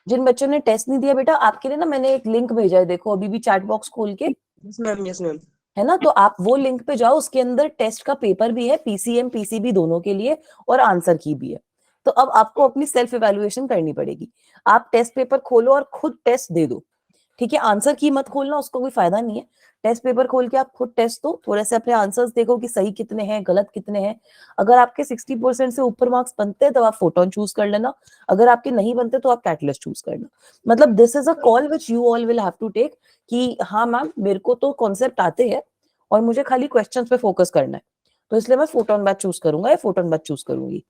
जिन बच्चों ने टेस्ट नहीं दिया बेटा, आपके लिए ना मैंने एक लिंक भेजा है, देखो अभी भी चैट बॉक्स खोल के। Yes ma'am, yes ma'am. है ना, तो आप वो लिंक पे जाओ, उसके अंदर टेस्ट का पेपर भी है, पीसीएम पीसीबी दोनों के लिए, और आंसर की भी है। तो अब आपको अपनी सेल्फ इवेल्युएशन करनी पड़ेगी। आप टेस्ट पेपर खोलो और खुद टेस्ट दे दो। ठीक है, आंसर की मत खोलना, उसको कोई फायदा नहीं है। टेस्ट पेपर खोल के आप खुद टेस्ट दो, थोड़े से अपने आंसर्स देखो कि सही कितने हैं, गलत कितने हैं। अगर आपके 60% से ऊपर मार्क्स बनते हैं तो आप फोटोन चूज कर लेना, अगर आपके नहीं बनते तो आप कैटलिस्ट चूज करना। मतलब this is a call which you all will have to take, कि हाँ मैम मेरे को तो कॉन्सेप्ट आते हैं और मुझे खाली क्वेश्चंस पे फोकस करना है, तो इसलिए मैं फोटोन बैच चूज करूंगा या फोटोन बैच चूज करूंगी।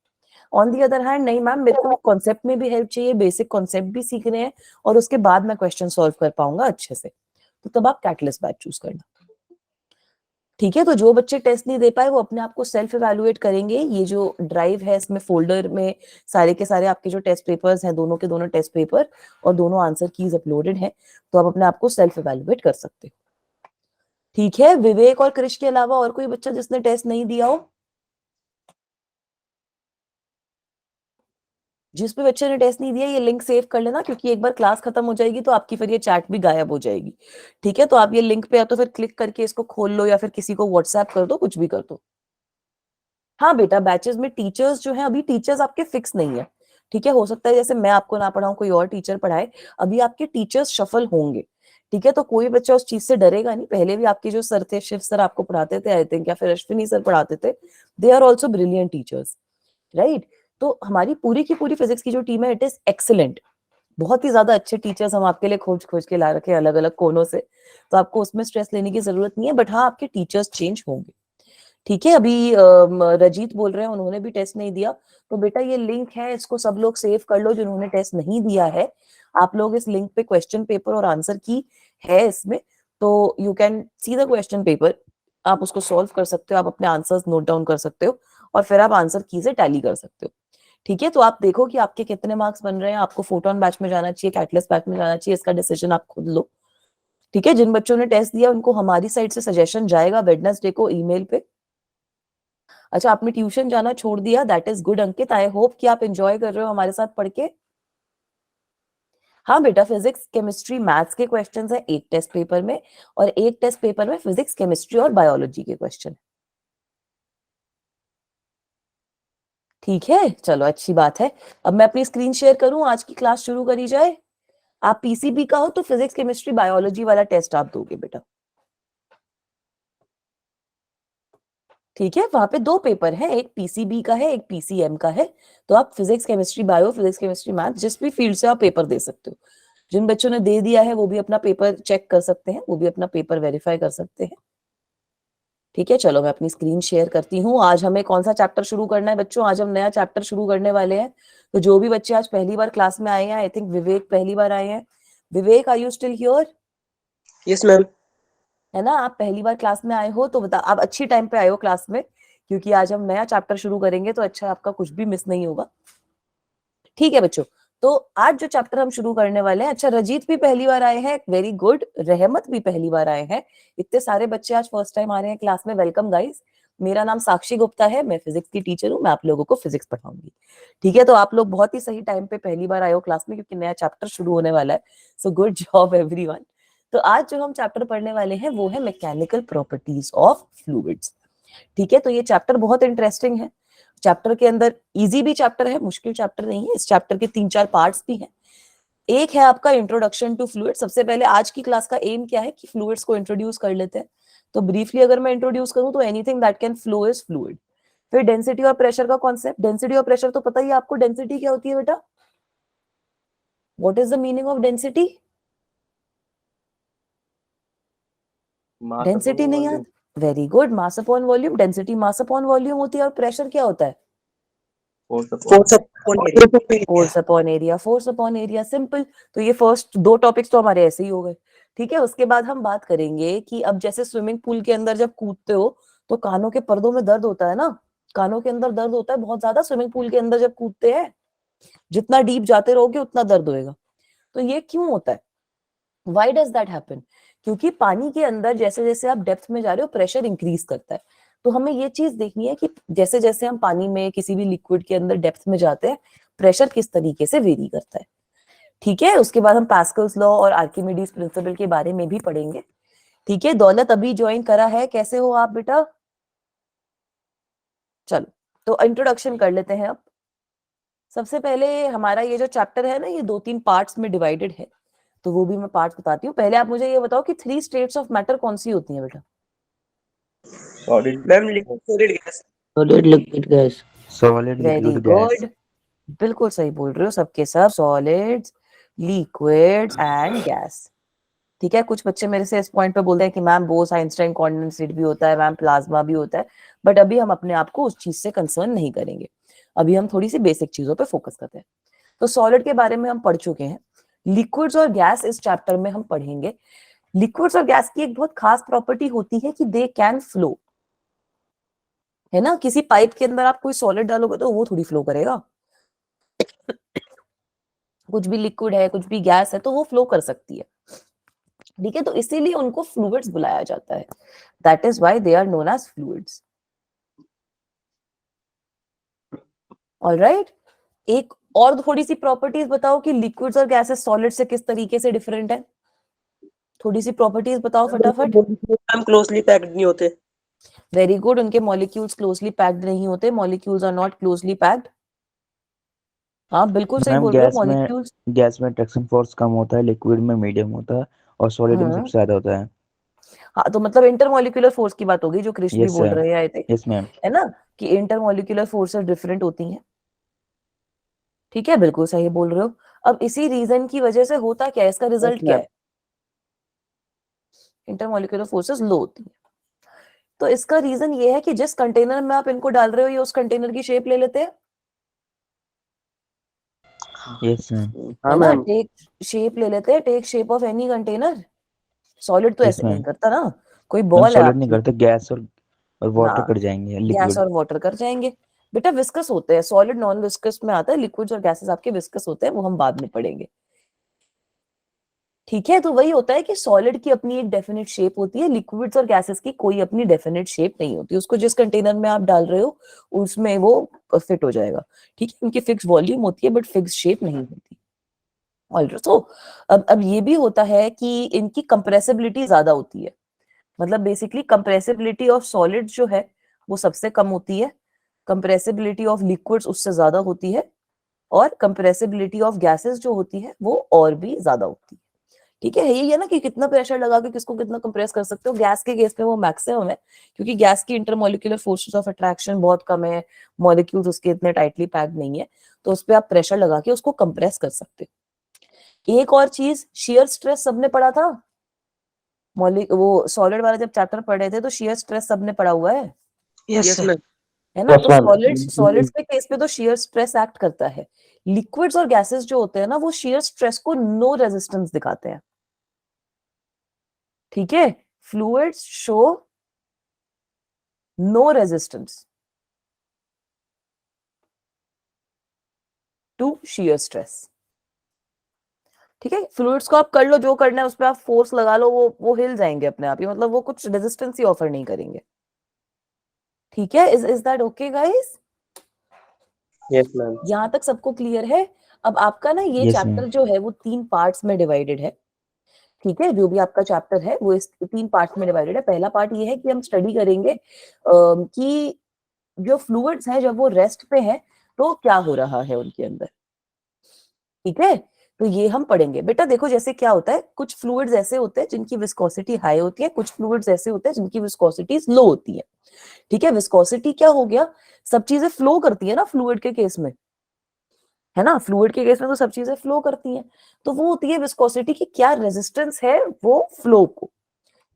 ऑन दी अदर हैंड, नहीं मैम मेरे को कॉन्सेप्ट में भी हेल्प चाहिए, बेसिक कॉन्सेप्ट भी सीखने हैं, और उसके बाद मैं क्वेश्चन सॉल्व कर पाऊंगा अच्छे से, तो तब आप कैटलिस्ट बैच चूज करना। ठीक है, तो जो बच्चे टेस्ट नहीं दे पाए वो अपने आप को सेल्फ इवैल्यूएट करेंगे। ये जो ड्राइव है इसमें फोल्डर में सारे के सारे आपके जो टेस्ट पेपर्स हैं, दोनों के दोनों टेस्ट पेपर और दोनों आंसर कीज अपलोडेड है, तो आप अपने आप को सेल्फ इवैल्यूएट कर सकते हो। ठीक है, विवेक और कृष के अलावा और कोई बच्चा जिसने टेस्ट नहीं दिया हो? जिस भी बच्चे ने टेस्ट नहीं दिया, ये लिंक सेव कर लेना, क्योंकि एक बार क्लास खत्म हो जाएगी तो आपकी फिर ये चैट भी गायब हो जाएगी। ठीक है, तो आप ये लिंक पे या तो फिर क्लिक करके इसको खोल लो, या फिर किसी को व्हाट्सएप कर दो, कुछ भी कर दो। हाँ बेटा, बैचेस में टीचर्स जो है, अभी टीचर्स आपके फिक्स नहीं है। ठीक है, हो सकता है जैसे मैं आपको ना पढ़ाऊं, कोई और टीचर पढ़ाए, अभी आपके टीचर्स शफल होंगे। ठीक है, तो कोई बच्चा उस चीज से डरेगा नहीं। पहले भी आपके जो सर थे, शिव सर आपको पढ़ाते थे आई थिंक, या फिर अश्विनी सर पढ़ाते थे, they are also brilliant teachers, right. तो हमारी पूरी की पूरी फिजिक्स की जो टीम है, इट इज एक्सीलेंट। बहुत ही ज्यादा अच्छे टीचर्स हम आपके लिए खोज खोज के ला रखे हैं अलग अलग कोनों से, तो आपको उसमें स्ट्रेस लेने की जरूरत नहीं है। बट हाँ, आपके टीचर्स चेंज होंगे। ठीक है, अभी रजीत बोल रहे हैं उन्होंने भी टेस्ट नहीं दिया, तो बेटा ये लिंक है, इसको सब लोग सेव कर लो जिन्होंने टेस्ट नहीं दिया है। आप लोग इस लिंक पे क्वेश्चन पेपर और आंसर की है इसमें, तो you can see the question paper, आप उसको सॉल्व कर सकते हो, आप अपने आंसर्स नोट डाउन कर सकते हो, और फिर आप आंसर की से टैली कर सकते हो। ठीक है, तो आप देखो कि आपके कितने मार्क्स बन रहे हैं, आपको फोटोन बैच में जाना चाहिए, कैटलिस्ट बैच में जाना चाहिए, इसका डिसीजन आप खुद लो। ठीक है, जिन बच्चों ने टेस्ट दिया उनको हमारी साइड से सजेशन जाएगा वेडनेसडे को ईमेल पे। अच्छा, आपने ट्यूशन जाना छोड़ दिया, that is good Ankit, I hope कि आप एंजॉय कर रहे हो हमारे साथ पढ़ के। हाँ बेटा, फिजिक्स केमिस्ट्री मैथ्स के क्वेश्चंस है एक टेस्ट पेपर में, और एक टेस्ट पेपर में फिजिक्स केमिस्ट्री और बायोलॉजी के क्वेश्चन। ठीक है, चलो अच्छी बात है। अब मैं अपनी स्क्रीन शेयर करूं, आज की क्लास शुरू करी जाए। आप पीसीबी का हो तो फिजिक्स केमिस्ट्री बायोलॉजी वाला टेस्ट आप दोगे बेटा। ठीक है, वहां पे दो पेपर है, एक पीसीबी का है, एक पीसीएम का है। तो आप physics chemistry bio, physics chemistry math, जिस भी फील्ड से आप पेपर दे सकते हो। जिन बच्चों ने दे दिया है वो भी अपना पेपर चेक कर सकते हैं, वो भी अपना पेपर वेरीफाई कर सकते हैं। ठीक है, चलो मैं अपनी स्क्रीन शेयर करती हूँ। आज हमें कौन सा चैप्टर शुरू करना है बच्चों? आज हम नया चैप्टर शुरू करने वाले हैं। तो जो भी बच्चे आज पहली बार क्लास में आए हैं, आई थिंक विवेक पहली बार आए हैं। Vivek, are you still here? Yes ma'am. है ना, आप पहली बार क्लास में आए हो तो बता, आप अच्छी टाइम पे आए हो क्लास में, क्योंकि आज हम नया चैप्टर शुरू करेंगे, तो अच्छा आपका कुछ भी मिस नहीं होगा। ठीक है बच्चों, तो आज जो चैप्टर हम शुरू करने वाले हैं, अच्छा रजीत भी पहली बार आए हैं, वेरी गुड, रहमत भी पहली बार आए हैं। इतने सारे बच्चे आज फर्स्ट टाइम आ रहे हैं क्लास में, वेलकम गाइस। मेरा नाम साक्षी गुप्ता है, मैं फिजिक्स की टीचर हूँ, मैं आप लोगों को फिजिक्स पढ़ाऊंगी। ठीक है, तो आप लोग बहुत ही सही टाइम पे पहली बार आए हो क्लास में, क्योंकि नया चैप्टर शुरू होने वाला है। So good job everyone. तो आज जो हम चैप्टर पढ़ने वाले हैं वो है मैकेनिकल प्रॉपर्टीज ऑफ फ्लूइड्स। ठीक है, तो ये चैप्टर बहुत इंटरेस्टिंग है। चैप्टर के अंदर इजी भी चैप्टर है, मुश्किल चैप्टर नहीं है। इस चैप्टर के 3-4 पार्ट्स भी हैं। एक है आपका इंट्रोडक्शन टू फ्लूइड। सबसे पहले आज की क्लास का एम क्या है कि फ्लूइड्स को इंट्रोड्यूस कर लेते हैं। तो ब्रीफली अगर मैं इंट्रोड्यूस करूं तो anything that can flow is fluid. फिर डेंसिटी और प्रेशर का कॉन्सेप्ट। डेंसिटी और प्रेशर तो पता ही है आपको, डेंसिटी क्या होती है बेटा? What is the meaning of density? Mass upon density नहीं याद? वॉल्यूम। वेरी गुड, मास upon volume. Density mass upon volume होती है, और प्रेशर क्या होता है? Force upon area. Force upon area, force upon area, simple. तो ये फर्स्ट दो टॉपिक्स तो हमारे ऐसे ही हो गए। ठीक है, उसके बाद हम बात करेंगे कि अब जैसे स्विमिंग पूल के अंदर जब कूदते हो तो कानों के पर्दों में दर्द होता है ना, कानों के अंदर दर्द होता है बहुत ज्यादा स्विमिंग पूल के अंदर जब कूदते हैं। जितना डीप जाते रहोगे उतना दर्द होएगा। तो ये क्यों होता है? Why does that happen? क्योंकि पानी के अंदर जैसे जैसे आप डेप्थ में जा रहे हो प्रेशर इंक्रीज करता है। तो हमें ये चीज देखनी है कि जैसे जैसे हम पानी में किसी भी लिक्विड के अंदर डेप्थ में जाते हैं, प्रेशर किस तरीके से वेरी करता है। ठीक है, उसके बाद हम पास्कल्स लॉ और आर्किमिडीज प्रिंसिपल के बारे में भी पढ़ेंगे। ठीक है, दौलत अभी ज्वाइन करा है, कैसे हो आप बेटा? चलो तो इंट्रोडक्शन कर लेते हैं। अब सबसे पहले हमारा ये जो चैप्टर है ना, ये 2-3 पार्ट्स में डिवाइडेड है, तो वो भी मैं पार्ट्स बताती हूँ। पहले आप मुझे ये बताओ कि 3 स्टेट्स ऑफ मैटर कौन सी होती हैं बेटा? Solid ma'am, liquid solid gas. Solid liquid gas. Solid very liquid gas. Good, बिल्कुल सही बोल रहे हो सबके सब, सॉलिड्स, लिक्विड्स एंड गैस। ठीक है, कुछ बच्चे मेरे से इस पॉइंट पे बोलते हैं कि मैम बोस आइंस्टाइन कॉन्डेंसेट भी होता है, मैम प्लाज्मा भी होता है, बट अभी हम अपने आप को उस चीज से कंसर्न नहीं करेंगे। अभी हम थोड़ी सी बेसिक चीजों पे फोकस करते हैं। तो सॉलिड के बारे में हम पढ़ चुके हैं, लिक्विड्स और गैस इस चैप्टर में हम पढ़ेंगे। लिक्विड्स और गैस की एक बहुत खास प्रॉपर्टी होती है कि दे कैन फ्लो, है ना। किसी पाइप के अंदर आप कोई सॉलिड डालोगे तो वो थोड़ी फ्लो करेगा। कुछ भी लिक्विड है, कुछ भी गैस है, तो वो फ्लो कर सकती है। ठीक है, तो इसीलिए उनको फ्लूइड्स बुलाया जाता है। That is why they are known as fluids. Alright, एक और थोड़ी सी प्रॉपर्टीज बताओ कि लिक्विड्स और गैसेस सॉलिड से किस तरीके से डिफरेंट है। थोड़ी सी प्रॉपर्टीज बताओ फटाफट। हम क्लोजली पैक्ड नहीं होते। वेरी गुड, उनके मॉलिक्यूल्स क्लोजली पैक्ड नहीं होते, molecules are not closely packed. हाँ बिल्कुल सही मैम बोल रहे हो, मॉलिक्यूल्स। गैस में ट्रैक्शन फोर्स कम होता है, लिक्विड में मीडियम होता है और सॉलिड में सबसे ज्यादा होता है। हाँ, तो मतलब इंटरमॉलिक्यूलर फोर्स की बात होगी जो कृष्ण भी यस बोल सर। रहे हैं, आई थिंक, यस मैम। है ना, कि इंटरमॉलिक्यूलर फोर्सेस डिफरेंट होती हैं। ठीक है, बिल्कुल सही बोल रहे हो। अब इसी रीजन की वजह से होता क्या है, इसका यस रिजल्ट क्या मैम। है? इंटरमॉलिक्यूलर फोर्सेस लो होती है। तो इसका रीजन ये है कि जिस कंटेनर में आप इनको डाल रहे हो, ये उस कंटेनर की शेप ले लेते हैं, यस मैम। हाँ है ना। मैम। टेक शेप ले लेते हैं, take shape of any container. Solid तो यस ऐसे नहीं मैम। करता ना, कोई मैम बॉल है सॉलिड नहीं आपकी। करते, गैस और वाटर हाँ, कट जाएंगे, गैस लिक्विड। और वाटर कर जाएंगे। बेटा विस्कस होते हैं, सॉलिड नॉन विस्कस में आता है, लिक्विड्स और गैसेस आपके विस्कस होते हैं, वो हम बाद में पढ़ेंगे। ठीक है, तो वही होता है कि सॉलिड की अपनी एक डेफिनेट शेप होती है, लिक्विड्स और गैसेस की कोई अपनी डेफिनेट शेप नहीं होती। उसको जिस कंटेनर में आप डाल रहे हो उसमें वो फिट हो जाएगा। ठीक है, उनकी फिक्स वॉल्यूम होती है बट फिक्स शेप नहीं होती। ऑलराइट, तो अब ये भी होता है कि इनकी कंप्रेसिबिलिटी ज्यादा होती है। मतलब बेसिकली कंप्रेसिबिलिटी ऑफ सॉलिड जो है वो सबसे कम होती है, कंप्रेसिबिलिटी ऑफ लिक्विड्स उससे ज्यादा होती है, और कंप्रेसिबिलिटी ऑफ गैसेस जो होती है वो और भी ज्यादा होती है। ठीक है, यही है ना कि कितना प्रेशर लगा के किसको कितना कंप्रेस कर सकते हो। गैस के केस में वो मैक्सिमम है, क्योंकि गैस की इंटरमॉलिक्यूलर फोर्सेस ऑफ अट्रैक्शन बहुत कम है, मॉलिक्यूल्स उसके इतने टाइटली पैक्ड नहीं है, तो उस पर आप प्रेशर लगा के उसको कंप्रेस कर सकते हो। एक और चीज, शेयर स्ट्रेस सबने पढ़ा था, वो सॉलिड वाला जब चैप्टर पढ़ रहे थे तो शेयर स्ट्रेस सबने पढ़ा हुआ है यस मैम। है ना। यस तो सॉलिड्स मैम। सॉलिड्स के केस पे तो शेयर स्ट्रेस एक्ट करता है। लिक्विड्स और गैसेस जो होते हैं ना, वो शेयर स्ट्रेस को नो रेजिस्टेंस दिखाते हैं। ठीक है, fluids show no resistance to shear stress. ठीक है, फ्लूइड्स को आप कर लो जो करना है, उस पर आप फोर्स लगा लो, वो हिल जाएंगे अपने आप ही, मतलब वो कुछ रेजिस्टेंस ही ऑफर नहीं करेंगे। ठीक है, is that okay guys? Yes ma'am. यहां तक सबको क्लियर है? अब आपका ना ये यस मैम। चैप्टर जो है वो 3 पार्ट्स में डिवाइडेड है। ठीक है, जो भी आपका चैप्टर है वो इस 3 पार्ट्स में डिवाइडेड है। पहला पार्ट ये है कि हम स्टडी करेंगे कि जो फ्लूइड्स हैं जब वो रेस्ट पे हैं तो क्या हो रहा है उनके अंदर। ठीक है, तो ये हम पढ़ेंगे। बेटा देखो, जैसे क्या होता है, कुछ फ्लूइड्स ऐसे होते हैं जिनकी विस्कोसिटी हाई होती है, कुछ फ्लूइड्स ऐसे होते हैं जिनकी विस्कोसिटी लो होती है। ठीक है, विस्कोसिटी क्या हो गया, सब चीजें फ्लो करती है ना फ्लूइड के केस में, है ना। फ्लूइड के केस में तो सब चीजें फ्लो करती हैं, तो वो होती है विस्कोसिटी की क्या रेजिस्टेंस है वो फ्लो को।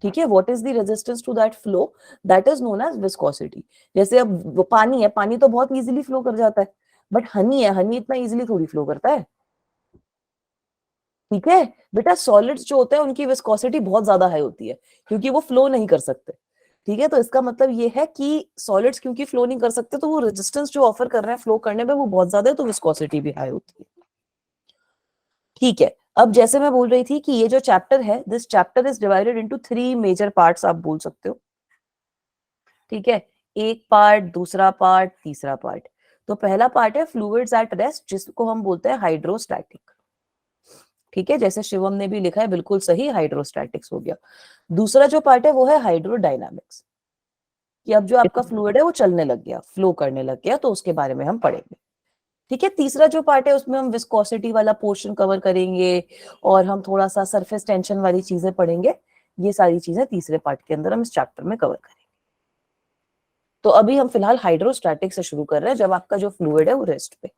ठीक है, what is the resistance to that flow, that is known as viscosity. जैसे अब वो पानी है, पानी तो बहुत इजीली फ्लो कर जाता है, बट हनी है, हनी इतना इजीली थोड़ी फ्लो करता है। ठीक है बेटा, सॉलिड्स जो होते हैं उनकी विस्कोसिटी बहुत ज्यादा हाई होती है, क्योंकि वो फ्लो नहीं कर सकते। ठीक है, तो इसका मतलब ये है कि सॉलिड्स क्योंकि फ्लो नहीं कर सकते, तो वो रेजिस्टेंस जो ऑफर कर रहे हैं फ्लो करने में वो बहुत ज्यादा है, तो विस्कोसिटी भी हाई होती है। ठीक है, अब जैसे मैं बोल रही थी कि ये जो चैप्टर है, this chapter is divided into 3 major parts, आप बोल सकते हो। ठीक है, एक पार्ट, दूसरा पार्ट, तीसरा पार्ट। तो पहला पार्ट है फ्लूइड्स एट रेस्ट, जिसको हम बोलते हैं हाइड्रोस्टैटिक। ठीक है, जैसे शिवम ने भी लिखा है बिल्कुल सही, हाइड्रोस्टैटिक्स हो गया। दूसरा जो पार्ट है वो है हाइड्रोडायनामिक्स, कि अब जो आपका फ्लूइड है वो चलने लग गया, फ्लो करने लग गया, तो उसके बारे में हम पढ़ेंगे। ठीक है, तीसरा जो पार्ट है उसमें हम विस्कोसिटी वाला पोर्शन कवर करेंगे और हम थोड़ा सा सरफेस टेंशन वाली चीजें पढ़ेंगे। ये सारी चीजें तीसरे पार्ट के अंदर हम इस चैप्टर में कवर करेंगे। तो अभी हम फिलहाल हाइड्रोस्टैटिक से शुरू कर रहे हैं, जब आपका जो फ्लूइड है वो रेस्ट पे।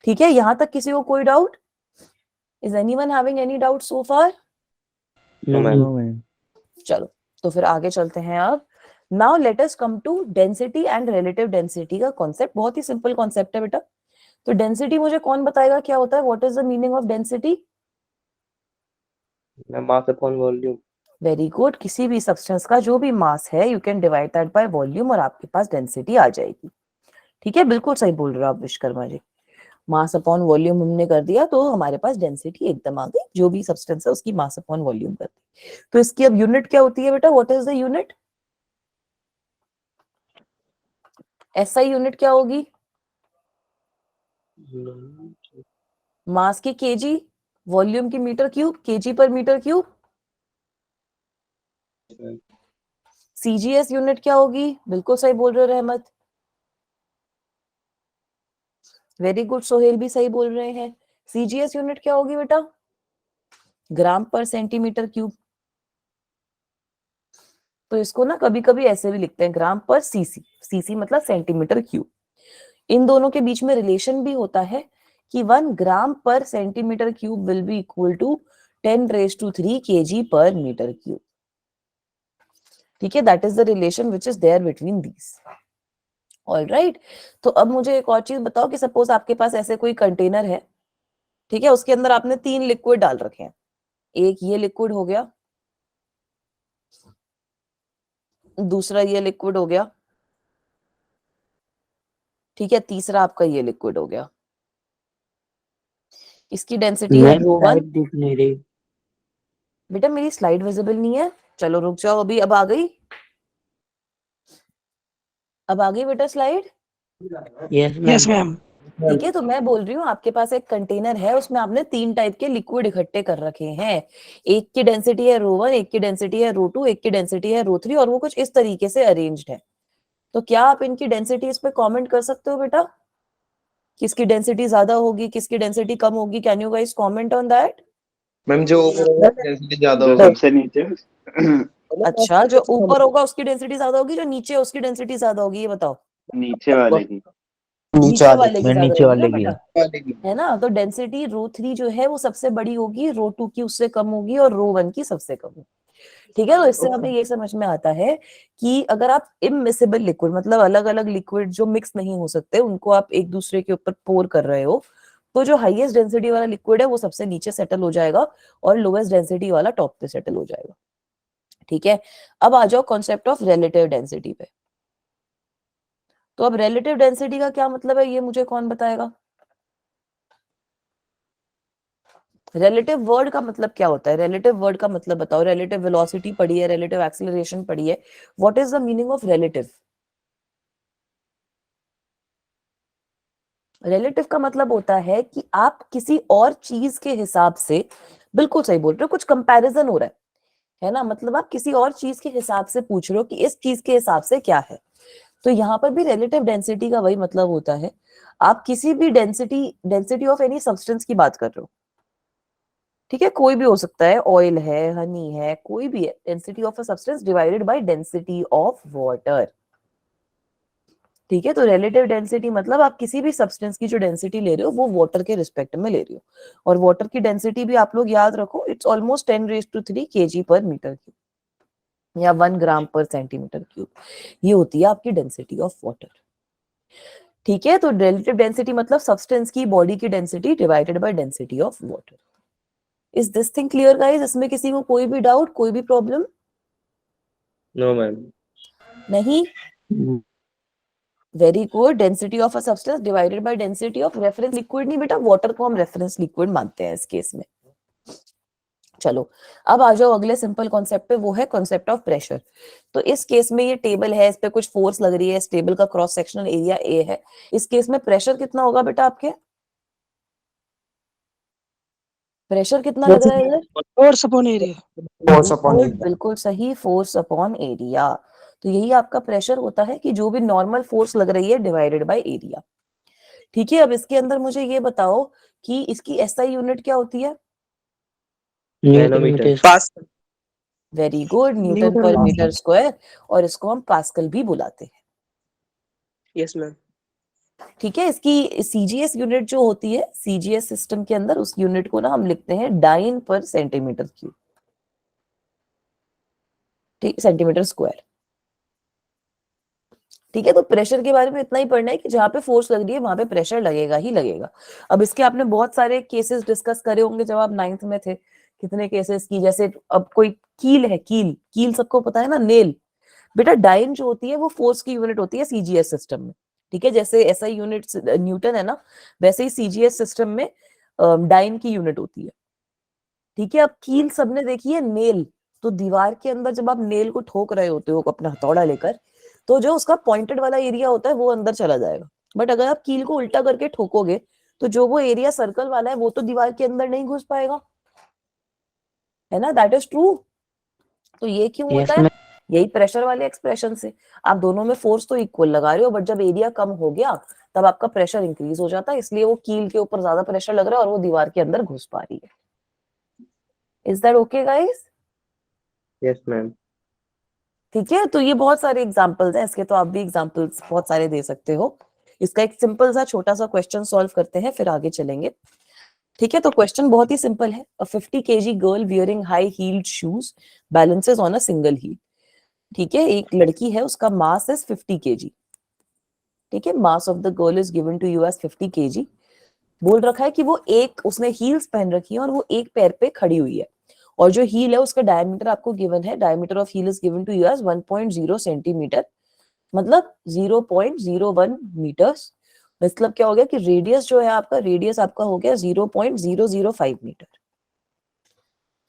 ठीक है, यहां तक किसी को कोई doubt? Is anyone having any doubt so far? No, ma'am. No, ma'am. चलो तो फिर आगे चलते हैं। अब now let us come to density and relative density का कॉन्सेप्ट। बहुत ही सिंपल कॉन्सेप्ट है बेटा। तो डेंसिटी मुझे कौन बताएगा क्या होता है? What is the meaning of density? Mass upon volume. Very good. किसी भी सब्सटेंस का जो भी मास है you can divide that by volume और आपके पास डेंसिटी आ जाएगी। ठीक है, बिल्कुल सही बोल रहे हो आप विश्वकर्मा जी। मास अपॉन वॉल्यूम हमने कर दिया तो हमारे पास डेंसिटी एकदम आ गई। जो भी सब्सटेंस है उसकी मास अपॉन वॉल्यूम कर दी। तो इसकी अब यूनिट क्या होती है बेटा? What is the unit? SI unit क्या होगी? मास की केजी, वॉल्यूम की मीटर क्यूब, केजी पर मीटर क्यूब। सीजीएस यूनिट क्या होगी? बिल्कुल सही बोल रहे हो रहमत। वेरी गुड, सोहेल भी सही बोल रहे हैं। सीजीएस यूनिट क्या होगी बेटा? ग्राम पर सेंटीमीटर क्यूब। तो इसको ना कभी कभी ऐसे भी लिखते हैं, ग्राम पर सीसी। सीसी मतलब सेंटीमीटर क्यूब। इन दोनों के बीच में रिलेशन भी होता है कि 1 gram per centimetre cube will be equal to 10⁻³ kg per metre cube. ठीक है, that is the relation which is there between these. All right. तो अब मुझे एक और चीज बताओ कि सपोज आपके पास ऐसे कोई कंटेनर है, ठीक है, उसके अंदर आपने 3 लिक्विड डाल रखे हैं। एक ये लिक्विड हो गया, दूसरा ये लिक्विड हो गया, ठीक है, तीसरा आपका ये लिक्विड हो गया। इसकी डेंसिटी है ρ1। दिख नहीं रही। बेटा मेरी स्लाइड विजिबल नहीं है। चलो रुक जाओ, अभी अब आ गई। अब आ गई बेटा स्लाइड। Yes ma'am. ठीक है, तो मैं बोल रही हूँ आपके पास एक कंटेनर है, उसमें आपने 3 टाइप के लिक्विड इकट्ठे कर रखे हैं। एक की डेंसिटी है ρ1, एक की डेंसिटी है ρ2, एक की डेंसिटी है ρ3, और वो कुछ इस तरीके से अरेंज्ड है। तो क्या आप इनकी डेंसिटी इस पे कमेंट कर सकते हो बेटा? किसकी डेंसिटी ज्यादा होगी, किसकी डेंसिटी कम होगी? Can you guys comment on that? Ma'am जो ऊपर होगा डेंसिटी ज्यादा जो होगी। सबसे नीचे अच्छा, जो ऊपर होगा उसकी डेंसिटी ज्यादा होगी, जो नीचे है उसकी डेंसिटी ज्यादा होगी, ये बताओ। नीचे वाले की नीचे वाले की मैं ज्यादा नीचे होगी ना वाले की बेटा, है ना? तो डेंसिटी ρ3 जो है वो सबसे बड़ी होगी, ρ2 की उससे कम होगी और ρ1 की सबसे कम होगी। ठीक है, तो इससे हमें ये समझ में आता है कि अगर आप इमिसिबल लिक्विड मतलब अलग अलग लिक्विड जो मिक्स नहीं हो सकते उनको आप एक दूसरे के ऊपर पोर कर रहे हो, तो जो हाईएस्ट डेंसिटी वाला लिक्विड है वो सबसे नीचे सेटल हो जाएगा और लोएस्ट डेंसिटी वाला टॉप पे सेटल हो जाएगा। ठीक है, अब आ जाओ कॉन्सेप्ट ऑफ रिलेटिव डेंसिटी पे। तो अब रिलेटिव डेंसिटी का क्या मतलब है ये मुझे कौन बताएगा? रिलेटिव वर्ड का मतलब क्या होता है? रिलेटिव वर्ड का मतलब बताओ। रिलेटिव वेलोसिटी पढ़ी है, रिलेटिव एक्सीलरेशन पढ़ी है, what is the meaning of relative? Relative का मतलब होता है कि आप किसी और चीज के हिसाब से, बिल्कुल सही बोल रहे हो, कुछ कंपैरिजन हो रहा है ना? मतलब आप किसी और चीज के हिसाब से पूछ रहे हो कि इस चीज के हिसाब से क्या है। तो यहाँ पर भी रिलेटिव डेंसिटी का वही मतलब होता है। आप किसी भी डेंसिटी ऑफ एनी सब्सटेंस की बात कर रहे हो, ठीक है, कोई भी हो सकता है, ऑयल है, हनी है, कोई भी है। Density of a substance divided by density of water. ठीक है, तो रिलेटिव डेंसिटी मतलब आप किसी भी सब्सटेंस की जो डेंसिटी ले रहे हो वो वाटर के रिस्पेक्ट में ले रहे हो। और वाटर की डेंसिटी भी आप लोग याद रखो, it's almost 10⁻³ kg per metre cube या 1 ग्राम पर सेंटीमीटर क्यूब। ये होती है आपकी डेंसिटी ऑफ वाटर। ठीक है, तो रिलेटिव डेंसिटी मतलब सब्सटेंस की बॉडी की density divided by density of water. Is this thing clear guys? इसमें किसी को कोई भी डाउट, कोई भी प्रॉब्लम? No ma'am. नहीं? Very good. Density of a substance divided by density of reference liquid. नहीं बेटा, वाटर को हम रेफरेंस लिक्विड मानते हैं इस केस में। चलो अब आ जाओ अगले सिंपल कॉन्सेप्ट पे, वो है कॉन्सेप्ट ऑफ प्रेशर। तो इस केस में ये टेबल है, इस पे कुछ फोर्स लग रही है, इस टेबल का क्रॉस सेक्शनल एरिया ए है। इस केस में प्रेशर कितना होगा बेटा आपके? प्रेशर कितना लग रहा है इधर? Force upon area. Force upon बिल्कुल एरिया। बिल्कुल सही, फोर्स अपॉन एरिया। तो यही आपका प्रेशर होता है कि जो भी नॉर्मल फोर्स लग रही है डिवाइडेड बाय एरिया। ठीक है, अब इसके अंदर मुझे ये बताओ कि इसकी एसआई यूनिट क्या होती है? Nanometre. Pascal. Very good, newton newton per per metre square, और इसको हम पास्कल भी बुलाते हैं। Yes ma'am. ठीक है, इसकी सीजीएस यूनिट जो होती है सीजीएस सिस्टम के अंदर, उस यूनिट को ना हम लिखते हैं डाइन पर सेंटीमीटर क्यूब। ठीक, सेंटीमीटर स्क्वायर। ठीक है, तो प्रेशर के बारे में इतना ही पढ़ना है कि जहां पे फोर्स लग रही है वहां पे प्रेशर लगेगा ही लगेगा। अब इसके आपने बहुत सारे केसेस डिस्कस करे होंगे जब आप 9th में थे। कितने केसेस की, जैसे अब कोई कील है, कील कील सबको पता है ना, नेल। बेटा डाइन जो होती है वो फोर्स की यूनिट होती है सीजीएस सिस्टम में। ठीक है, जैसे ऐसा यूनिट न्यूटन है ना, वैसे ही सीजीएस सिस्टम में डाइन की यूनिट होती है। ठीक है, अब कील सबने देखी है, नेल। तो दीवार के अंदर जब आप नेल को ठोक रहे होते हो अपना हथौड़ा लेकर, तो जो उसका पॉइंटेड वाला एरिया होता है वो अंदर चला जाएगा। बट अगर आप कील को उल्टा करके ठोकोगे तो जो वो एरिया सर्कल वाला है वो तो दीवार के अंदर नहीं घुस पाएगा, है ना? That is true. तो ये क्यों यस होता है? मैम। यही प्रेशर वाले एक्सप्रेशन से। आप दोनों में फोर्स तो इक्वल लगा रहे हो, बट जब एरिया कम हो गया तब आपका प्रेशर इंक्रीज हो जाता है, इसलिए वो कील के ऊपर ज्यादा प्रेशर लग रहा है और वो दीवार के अंदर घुस पा रही है। Is that okay guys? Yes ma'am. ठीक है, तो ये बहुत सारे एग्जांपल्स हैं इसके, तो आप भी एग्जांपल्स बहुत सारे दे सकते हो। इसका एक सिंपल सा छोटा सा क्वेश्चन सॉल्व करते हैं, फिर आगे चलेंगे। ठीक है, तो क्वेश्चन बहुत ही सिंपल है। A 50 kg girl wearing high heeled shoes balances on a single heel. ठीक है, एक लड़की है, उसका मास इज 50 kg। ठीक है, mass of the girl is given to you as 50 kg। बोल रखा है कि वो एक, उसने हील्स पहन रखी है और वो एक पैर पे खड़ी हुई है, और जो हील है उसका डायमीटर आपको गिवन है, diameter of heel is given to you as 1.0 centimetre, मतलब 0.01 मीटर्स। मतलब क्या हो गया कि रेडियस जो है आपका, रेडियस आपका हो गया 0.005 मीटर।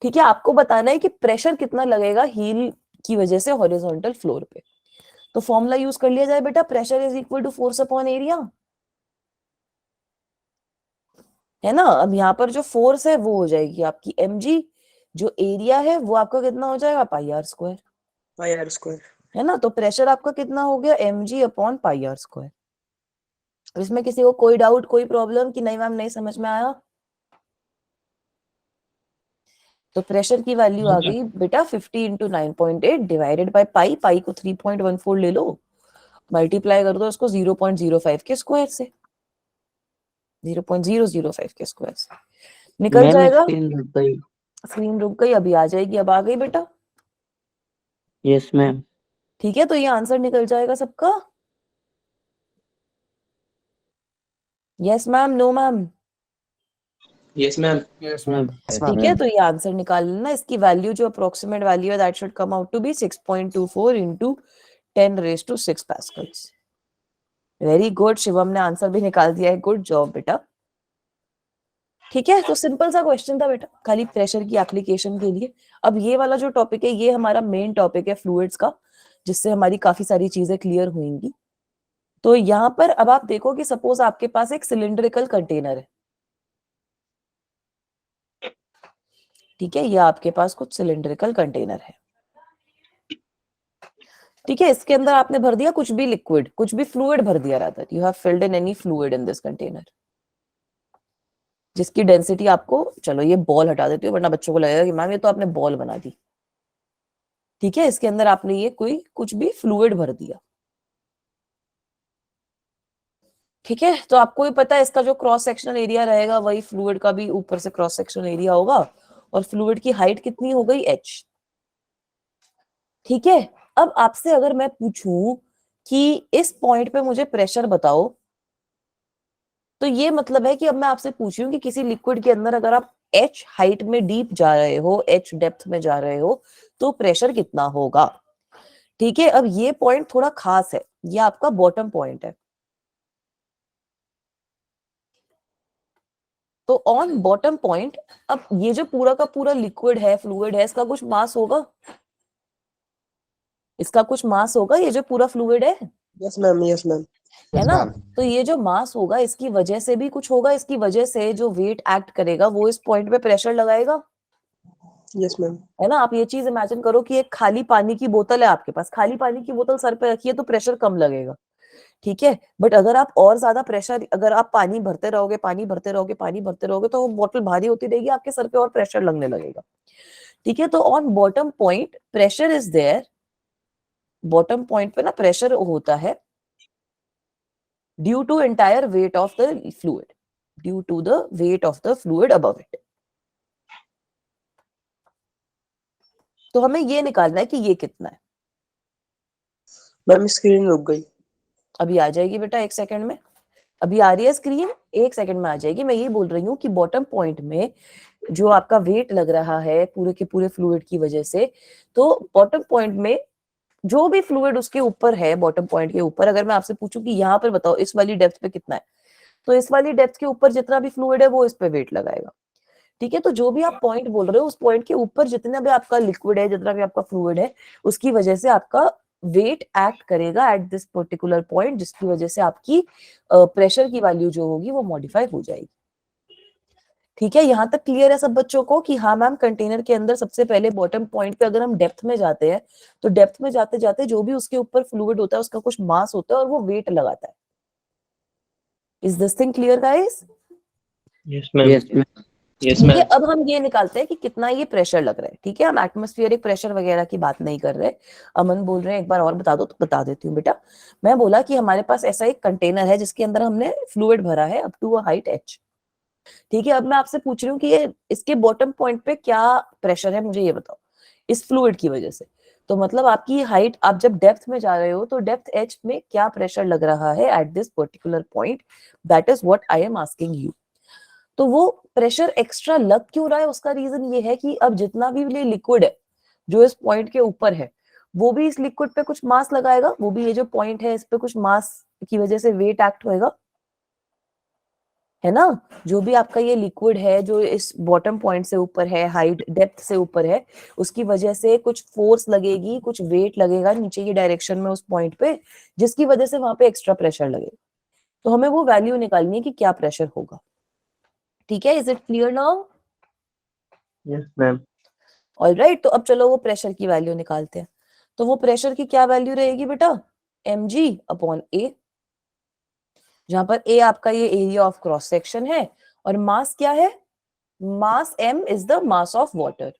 ठीक है, आपको बताना है कि प्रेशर कितना लगेगा हील की वजह से हॉरिजॉन्टल फ्लोर पे। तो फॉर्मूला यूज कर लिया जाए बेटा, pressure is equal to force upon area, है ना? अब यहाँ पर जो फोर्स है वो हो जाएगी आपकी mg, जो एरिया है वो आपका कितना हो जाएगा, pi are square, pi are square. है ना? तो प्रेशर आपका कितना हो गया, mg upon pi are square. इसमें किसी को कोई डाउट, कोई प्रॉब्लम कि नहीं मैम नहीं समझ में आया? तो प्रेशर की वैल्यू आ गई बेटा 50 इंटू 9.8 डिवाइडेड बाय पाई, पाई को 3.14 ले लो, मल्टीप्लाई कर दो उसको 0.05 के स्क्वायर से, 0.005 के स्क्वायर से निकल मैम जाएगा। स्क्रीन रुक गई। स्क्रीन रुक गई, अभी आ जाएगी, अब आ गई बेटा। Yes ma'am. ठीक है, तो ये आंसर निकल जाएगा सबका। Yes ma'am, no ma'am? Yes ma'am. Ma'am. ठीक है, तो ये आंसर निकाल लेना। इसकी वैल्यू जो अप्रोक्सीमेट वैल्यू है that should come out to be 6.24 into 10⁶ pascals. Very good, Shivam ने आंसर भी निकाल दिया है, गुड जॉब बेटा। ठीक है, तो सिंपल सा क्वेश्चन था बेटा, खाली प्रेशर की एप्लीकेशन के लिए। अब ये वाला जो टॉपिक है ये हमारा मेन टॉपिक है फ्लूइड्स का, जिससे हमारी काफी सारी चीजें क्लियर हुएंगी। तो यहाँ पर अब आप देखो कि सपोज आपके पास एक सिलिंड्रिकल कंटेनर है। ठीक है, ये आपके पास कुछ सिलिंड्रिकल कंटेनर है। ठीक है, इसके अंदर आपने भर दिया कुछ भी लिक्विड, कुछ भी फ्लूइड भर दिया, rather you have filled in any fluid in this container, जिसकी डेंसिटी आपको, चलो ये बॉल हटा देती हूँ वरना बच्चों को लगेगा कि मैम ये तो आपने बॉल बना दी। ठीक है, इसके अंदर आपने ये कोई कुछ भी फ्लूइड भर दिया। ठीक है, तो आपको भी पता है इसका जो क्रॉस सेक्शनल एरिया रहेगा वही फ्लूइड का भी ऊपर से क्रॉस सेक्शनल एरिया होगा, और फ्लूइड की हाइट कितनी हो गई, h। ठीक है, अब आपसे अगर मैं पूछूं कि इस पॉइंट पे मुझे प्रेशर बताओ, तो ये मतलब है कि अब मैं आपसे पूछ रही हूँ कि किसी लिक्विड के अंदर अगर आप h हाइट में डीप जा रहे हो, h डेप्थ में जा रहे हो, तो प्रेशर कितना होगा। ठीक है, अब ये पॉइंट थोड़ा खास है, ये आपका बॉटम पॉइंट है। तो ऑन बॉटम पॉइंट, अब ये जो पूरा का पूरा लिक्विड है, फ्लूइड है, इसका कुछ मास होगा, इसका कुछ मास होगा, ये जो पूरा फ्लूइड है। Yes ma'am, yes ma'am. है Yes, ना? ma'am. तो ये जो मास होगा इसकी वजह से भी कुछ होगा, इसकी वजह से जो वेट एक्ट करेगा वो इस पॉइंट पे प्रेशर लगाएगा, Yes, ma'am. है ना? आप ये चीज इमेजिन करो कि एक खाली पानी की बोतल है आपके पास, खाली पानी की बोतल सर पे रखिए तो प्रेशर कम लगेगा, ठीक है? बट अगर आप और ज्यादा प्रेशर, अगर आप पानी भरते रहोगे, पानी भरते रहोगे, पानी भरते रहोगे, तो वो बोतल भारी होती रहेगी, आपके सर पे और प्रेशर लगने लगेगा, ठीक है? तो on bottom point pressure is there, bottom point पे ना प्रेशर होता है due to entire weight of the fluid, due to the weight of the fluid above it. तो हमें ये निकालना है कि ये कितना है। मैम स्क्रीन रुक गई। अभी आ जाएगी बेटा, 1 सेकंड में, अभी आ रही है स्क्रीन, 1 सेकंड में आ जाएगी। मैं ये बोल रही हूँ कि बॉटम पॉइंट में जो आपका वेट लग रहा है पूरे के पूरे फ्लूइड की वजह से, तो बॉटम पॉइंट में जो भी फ्लूइड उसके ऊपर है, बॉटम पॉइंट के ऊपर, अगर मैं आपसे पूछूं कि यहाँ पर बताओ इस वाली डेप्थ पे कितना है, तो इस वाली डेप्थ के ऊपर जितना भी फ्लूइड है वो इस पे वेट लगाएगा, ठीक है? तो जो भी आप पॉइंट बोल रहे हो, उस पॉइंट के ऊपर जितना भी आपका लिक्विड है, जितना भी आपका फ्लूइड है, उसकी वजह से आपका वेट एक्ट करेगा एट दिस पर्टिकुलर पॉइंट, जिसकी वजह से आपकी प्रेशर की वैल्यू जो होगी वो मॉडिफाई हो जाएगी, ठीक है? यहां तक क्लियर है सब बच्चों को कि हाँ मैम, कंटेनर के अंदर सबसे पहले बॉटम पॉइंट पे अगर हम डेप्थ में जाते हैं, तो डेप्थ में जाते जाते जो भी उसके ऊपर फ्लूइड होता है उसका कुछ मास होता है और वो वेट लगाता है। Is this thing clear guys? Yes, ma'am. Yes, ma'am. Yes, ठीक है, ma'am. अब हम ये निकालते हैं कि कितना ये प्रेशर लग रहा है, ठीक है? हम एटमॉस्फेरिक प्रेशर वगैरह की बात नहीं कर रहे। अमन बोल रहे हैं एक बार और बता दो, तो बता देती हूँ बेटा। मैं बोला कि हमारे पास ऐसा एक कंटेनर है जिसके अंदर हमने फ्लूइड भरा है up to a height h, ठीक है? अब मैं आपसे पूछ रही हूँ कि ये इसके बॉटम पॉइंट पे क्या प्रेशर है, मुझे ये बताओ, इस फ्लूइड की वजह से। तो मतलब आपकी हाइट, आप जब डेप्थ में जा रहे हो तो डेप्थ h में क्या प्रेशर लग रहा है at this particular point, that is what I am asking you. तो वो प्रेशर एक्स्ट्रा लग क्यों रहा है, उसका रीजन ये है कि अब जितना भी ये लिक्विड है जो इस पॉइंट के ऊपर है, वो भी इस लिक्विड पे कुछ मास लगाएगा, वो भी ये जो पॉइंट है इस पे कुछ मास की वजह से वेट एक्ट होएगा, है ना? जो भी आपका ये लिक्विड है जो इस बॉटम पॉइंट से ऊपर है, हाइट डेप्थ से ऊपर है, उसकी वजह से कुछ फोर्स लगेगी, कुछ वेट लगेगा नीचे की डायरेक्शन में उस पॉइंट पे, जिसकी वजह से वहां पे एक्स्ट्रा प्रेशर लगेगा। तो हमें वो वैल्यू निकालनी है कि क्या प्रेशर होगा, ठीक है? Is it clear now? Yes, ma'am. Alright, तो अब चलो वो प्रेशर की वैल्यू निकालते हैं। तो वो प्रेशर की क्या वैल्यू रहेगी बेटा? mg अपॉन a, जहां पर a आपका ये एरिया ऑफ क्रॉस सेक्शन है और मास क्या है? मास m is the mass of water,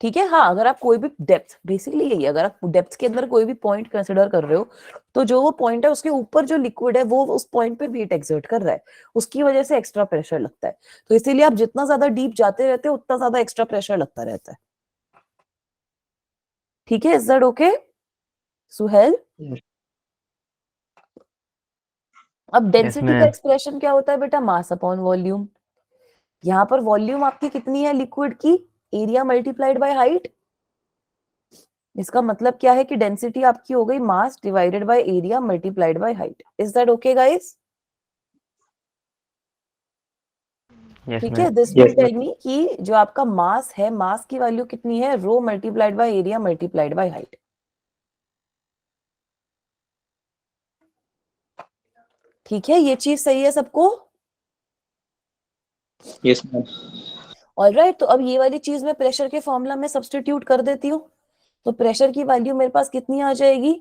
ठीक है? हाँ, अगर आप कोई भी डेप्थ, बेसिकली यही, अगर आप डेप्थ के अंदर कोई भी पॉइंट कंसिडर कर रहे हो, तो जो वो पॉइंट है उसके ऊपर जो लिक्विड है वो उस पॉइंट पे वेट एक्सर्ट कर रहा है, उसकी वजह से एक्स्ट्रा प्रेशर लगता है। तो इसीलिए आप जितना ज्यादा डीप जाते रहते हो उतना ज्यादा एक्स्ट्रा प्रेशर लगता रहता है, ठीक है? Is that okay Suhail? Yes. अब डेंसिटी का ma'am. एक्सप्रेशन क्या होता है बेटा? Mass upon volume. यहाँ पर वॉल्यूम आपकी कितनी है लिक्विड की? Area multiplied by height. इसका मतलब क्या है कि डेंसिटी आपकी हो गई mass divided by area multiplied by height. Is that okay guys? Yes, ठीक है, ma'am. This will tell me कि जो आपका मास है, मास की वैल्यू कितनी है? Rho multiplied by area multiplied by height. ठीक है, ये चीज सही है सबको? Yes, ma'am. ऑलराइट, तो अब ये वाली चीज मैं प्रेशर के फॉर्मूला में सब्स्टिट्यूट कर देती हूँ। तो प्रेशर की वैल्यू मेरे पास कितनी आ जाएगी?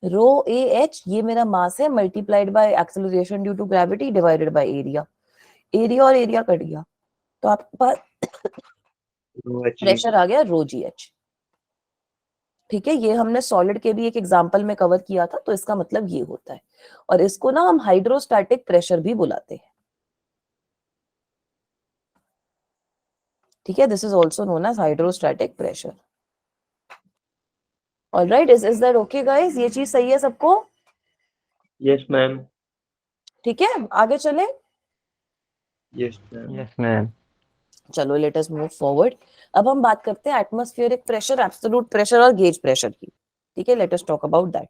रो ए एच, ये मेरा मास है, multiplied by acceleration due to gravity divided by area. Area और एरिया कट गया तो आपके पास प्रेशर आ गया रो जी एच, ठीक है? ये हमने सॉलिड के भी एक एग्जांपल में कवर किया था, तो इसका मतलब ये होता है। और इसको ना हम हाइड्रोस्टैटिक प्रेशर भी बुलाते हैं, ठीक है? This is also known as hydrostatic pressure. Alright, is that okay guys? ये चीज सही है सबको? Yes, ma'am. ठीक है, आगे चले। Yes, ma'am. Yes, ma'am. चलो लेट अस मूव फॉरवर्ड। अब हम बात करते हैं एटमॉस्फेरिक प्रेशर, एब्सोल्यूट प्रेशर और गेज प्रेशर की, ठीक है? Let us talk about that.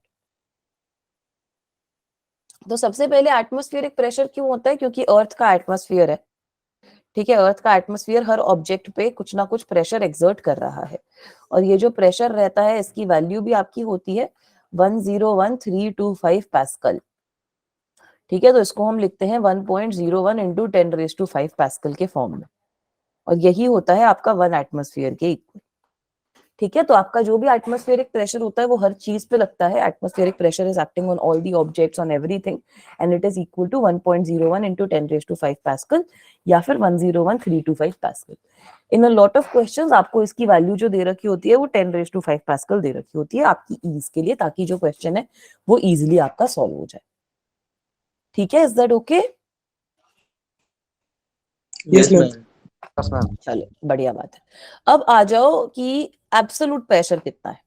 तो सबसे पहले एटमॉस्फेरिक प्रेशर क्यों होता है? क्योंकि अर्थ का एटमॉस्फेयर है, ठीक है, अर्थ का एटमॉस्फेयर हर ऑब्जेक्ट पे कुछ ना कुछ प्रेशर एक्सर्ट कर रहा है, और ये जो प्रेशर रहता है इसकी वैल्यू भी आपकी होती है 101325 पास्कल। ठीक है, तो इसको हम लिखते हैं 1.01 इंटू 10⁵ पास्कल के फॉर्म में, और यही होता है आपका 1 एटमॉस्फेयर के इक्वल। ठीक है, तो आपका जो भी एटमॉस्फेरिक प्रेशर होता है वो हर चीज पे लगता है। Atmospheric pressure is acting on all the objects, on everything, and it is equal to 1.01 into 10⁵ pascal या फिर 101325 pascal. In a lot of questions आपको इसकी वैल्यू जो दे रखी होती है वो 10⁵ पास्कल दे रखी होती है आपकी ईज के लिए, ताकि जो क्वेश्चन है वो इजिली आपका सॉल्व हो जाए। ठीक है, is that okay? Yes, ma'am. Yes, ma'am. चलो, बढ़िया बात है। अब आ जाओ कि एब्सोल्यूट प्रेशर कितना है।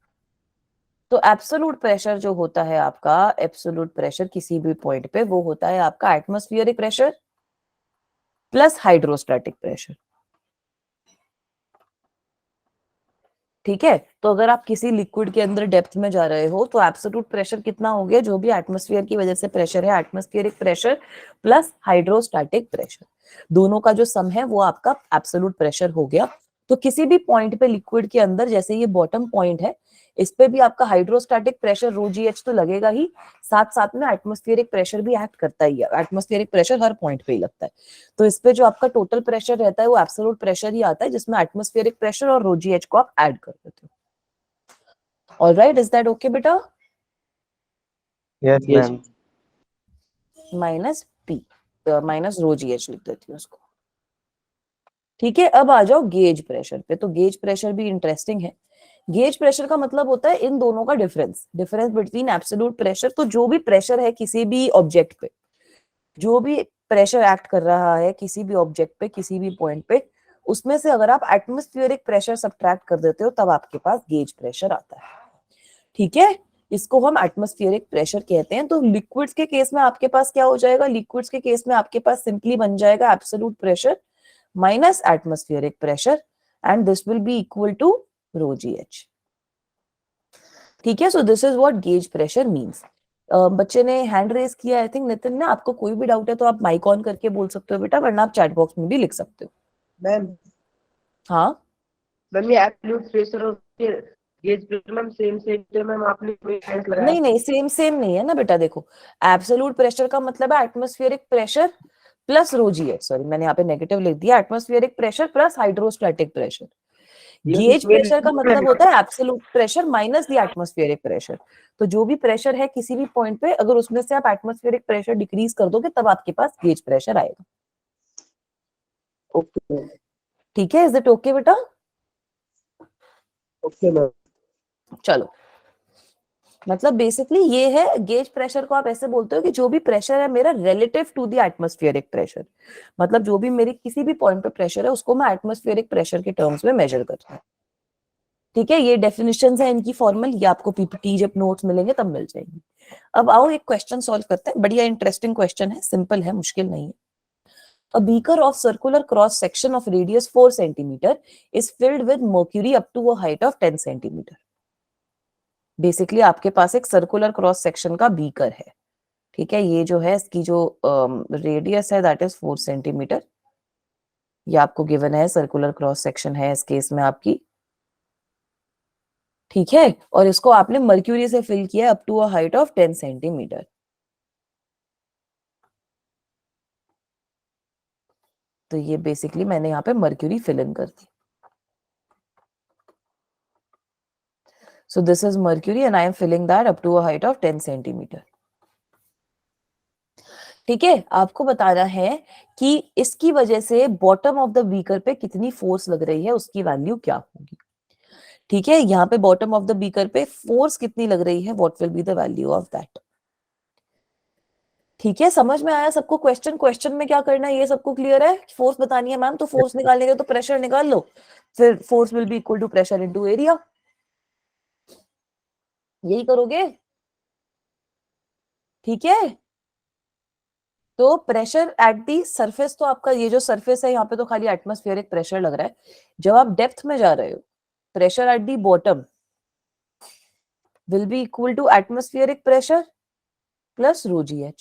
तो एब्सोल्यूट प्रेशर जो होता है आपका, एब्सोल्यूट प्रेशर किसी भी पॉइंट पे वो होता है आपका atmospheric pressure plus hydrostatic pressure. ठीक है, तो अगर आप किसी लिक्विड के अंदर डेप्थ में जा रहे हो तो एब्सोल्यूट प्रेशर कितना हो गया, जो भी एटमॉस्फेयर की वजह से प्रेशर है, atmospheric pressure plus hydrostatic pressure, दोनों का जो सम है वो आपका एब्सोल्यूट प्रेशर हो गया। तो किसी भी पॉइंट पे लिक्विड के अंदर, जैसे ये बॉटम पॉइंट है, इस पे भी आपका हाइड्रोस्टैटिक प्रेशर ρgh तो लगेगा ही, साथ साथ में एटमॉस्फेरिक प्रेशर भी एक्ट करता ही है। एटमॉस्फेरिक प्रेशर हर पॉइंट पे ही लगता है, तो इस पे जो आपका टोटल प्रेशर रहता है वो एब्सोल्यूट प्रेशर ही आता है, जिसमें एटमॉस्फेरिक प्रेशर और ρgh को आप ऐड कर देते हो। ऑलराइट, इज दैट ओके बेटा? Yes, Yes. ma'am. Minus P, minus ρgh लिख देती हूँ उसको। ठीक है, अब आ जाओ गेज प्रेशर पे। तो गेज प्रेशर भी इंटरेस्टिंग है। गेज प्रेशर का मतलब होता है इन दोनों का difference, difference between absolute pressure. तो जो भी प्रेशर है किसी भी ऑब्जेक्ट पे, जो भी प्रेशर एक्ट कर रहा है किसी भी ऑब्जेक्ट पे, किसी भी पॉइंट पे, उसमें से अगर आप एटमॉस्फेरिक प्रेशर सब्ट्रैक्ट कर देते हो तब आपके पास गेज प्रेशर आता है। ठीक है, इसको हम एटमॉस्फेरिक प्रेशर कहते हैं। तो लिक्विड्स के केस में आपके पास क्या हो जाएगा, लिक्विड्स के केस में आपके पास सिंपली बन जाएगा absolute pressure minus atmospheric pressure, and this will be equal to ρgh। ठीक है, so this is what gauge pressure means. बच्चे ने हैंड रेज किया, आई थिंक नितिन ने। आपको कोई भी डाउट है तो आप माइक ऑन करके बोल सकते हो बेटा, वरना आप चैट बॉक्स में भी लिख सकते हो। मैम हाँ, मैम ये एब्सोल्यूट प्रेशर और gauge pressure ma'am same same है मैम, आपने कोई डिफरेंस लगाया? नहीं नहीं, सेम सेम नहीं है ना बेटा। देखो, एब्सोल्यूट प्रेशर का मतलब है atmospheric pressure plus ρgh, sorry मैंने यहाँ पे नेगेटिव लिख दिया, atmospheric pressure plus hydrostatic pressure. Gauge pressure का मतलब होता है absolute pressure minus the atmospheric pressure. तो जो भी प्रेशर है किसी भी पॉइंट पे, अगर उसमें से आप एटमॉस्फेरिक प्रेशर डिक्रीज कर दोगे तब आपके पास गेज प्रेशर आएगा। ओके ठीक है, इज इट ओके बेटा? Okay ma'am. चलो, मतलब बेसिकली ये है, गेज प्रेशर को आप ऐसे बोलते हो कि जो भी प्रेशर है मेरा relative to the atmospheric pressure, मतलब जो भी मेरी किसी भी पॉइंट पे प्रेशर है उसको मैं एटमॉस्फेरिक प्रेशर के टर्म्स में मेजर करता हूँ। ठीक है, ये डेफिनेशंस है इनकी फॉर्मल, ये आपको पीपीटी जब नोट्स मिलेंगे तब मिल जाएंगी। अब आओ एक क्वेश्चन सॉल्व करते हैं। बढ़िया इंटरेस्टिंग क्वेश्चन है, सिंपल है, मुश्किल नहीं है। A beaker of circular cross section of radius 4 centimeter is filled with mercury up to a height of 10 centimeter. Basically आपके पास एक सर्कुलर क्रॉस सेक्शन का बीकर है। ठीक है, ये जो है इसकी जो रेडियस है दैट इज 4 सेंटीमीटर। ये आपको गिवन है, सर्कुलर क्रॉस सेक्शन है इस केस में आपकी। ठीक है, और इसको आपने मर्क्यूरी से फिल किया up to a height of 10 centimetre. तो ये बेसिकली मैंने यहाँ पे मर्क्यूरी फिल इन कर दी। So this is mercury and I am filling that up to a height of 10 centimeter. ठीक है, आपको बताना है कि इसकी वजह से बॉटम ऑफ द बीकर पे कितनी फोर्स लग रही है, उसकी वैल्यू क्या होगी। ठीक है, यहाँ पे बॉटम ऑफ द बीकर पे फोर्स कितनी लग रही है, what will be the value of that. ठीक है, समझ में आया सबको? क्वेश्चन में क्या करना है ये सबको क्लियर है? फोर्स बतानी है मैम, तो फोर्स निकालने के तो प्रेशर निकाल लो, फिर force will be equal to pressure into area, यही करोगे। ठीक है, तो प्रेशर एट दी सरफेस, तो आपका ये जो सरफेस है यहाँ पे तो खाली एटमॉस्फेरिक प्रेशर लग रहा है। जब आप डेप्थ में जा रहे हो, pressure at the bottom will be equal to atmospheric pressure plus ρgh,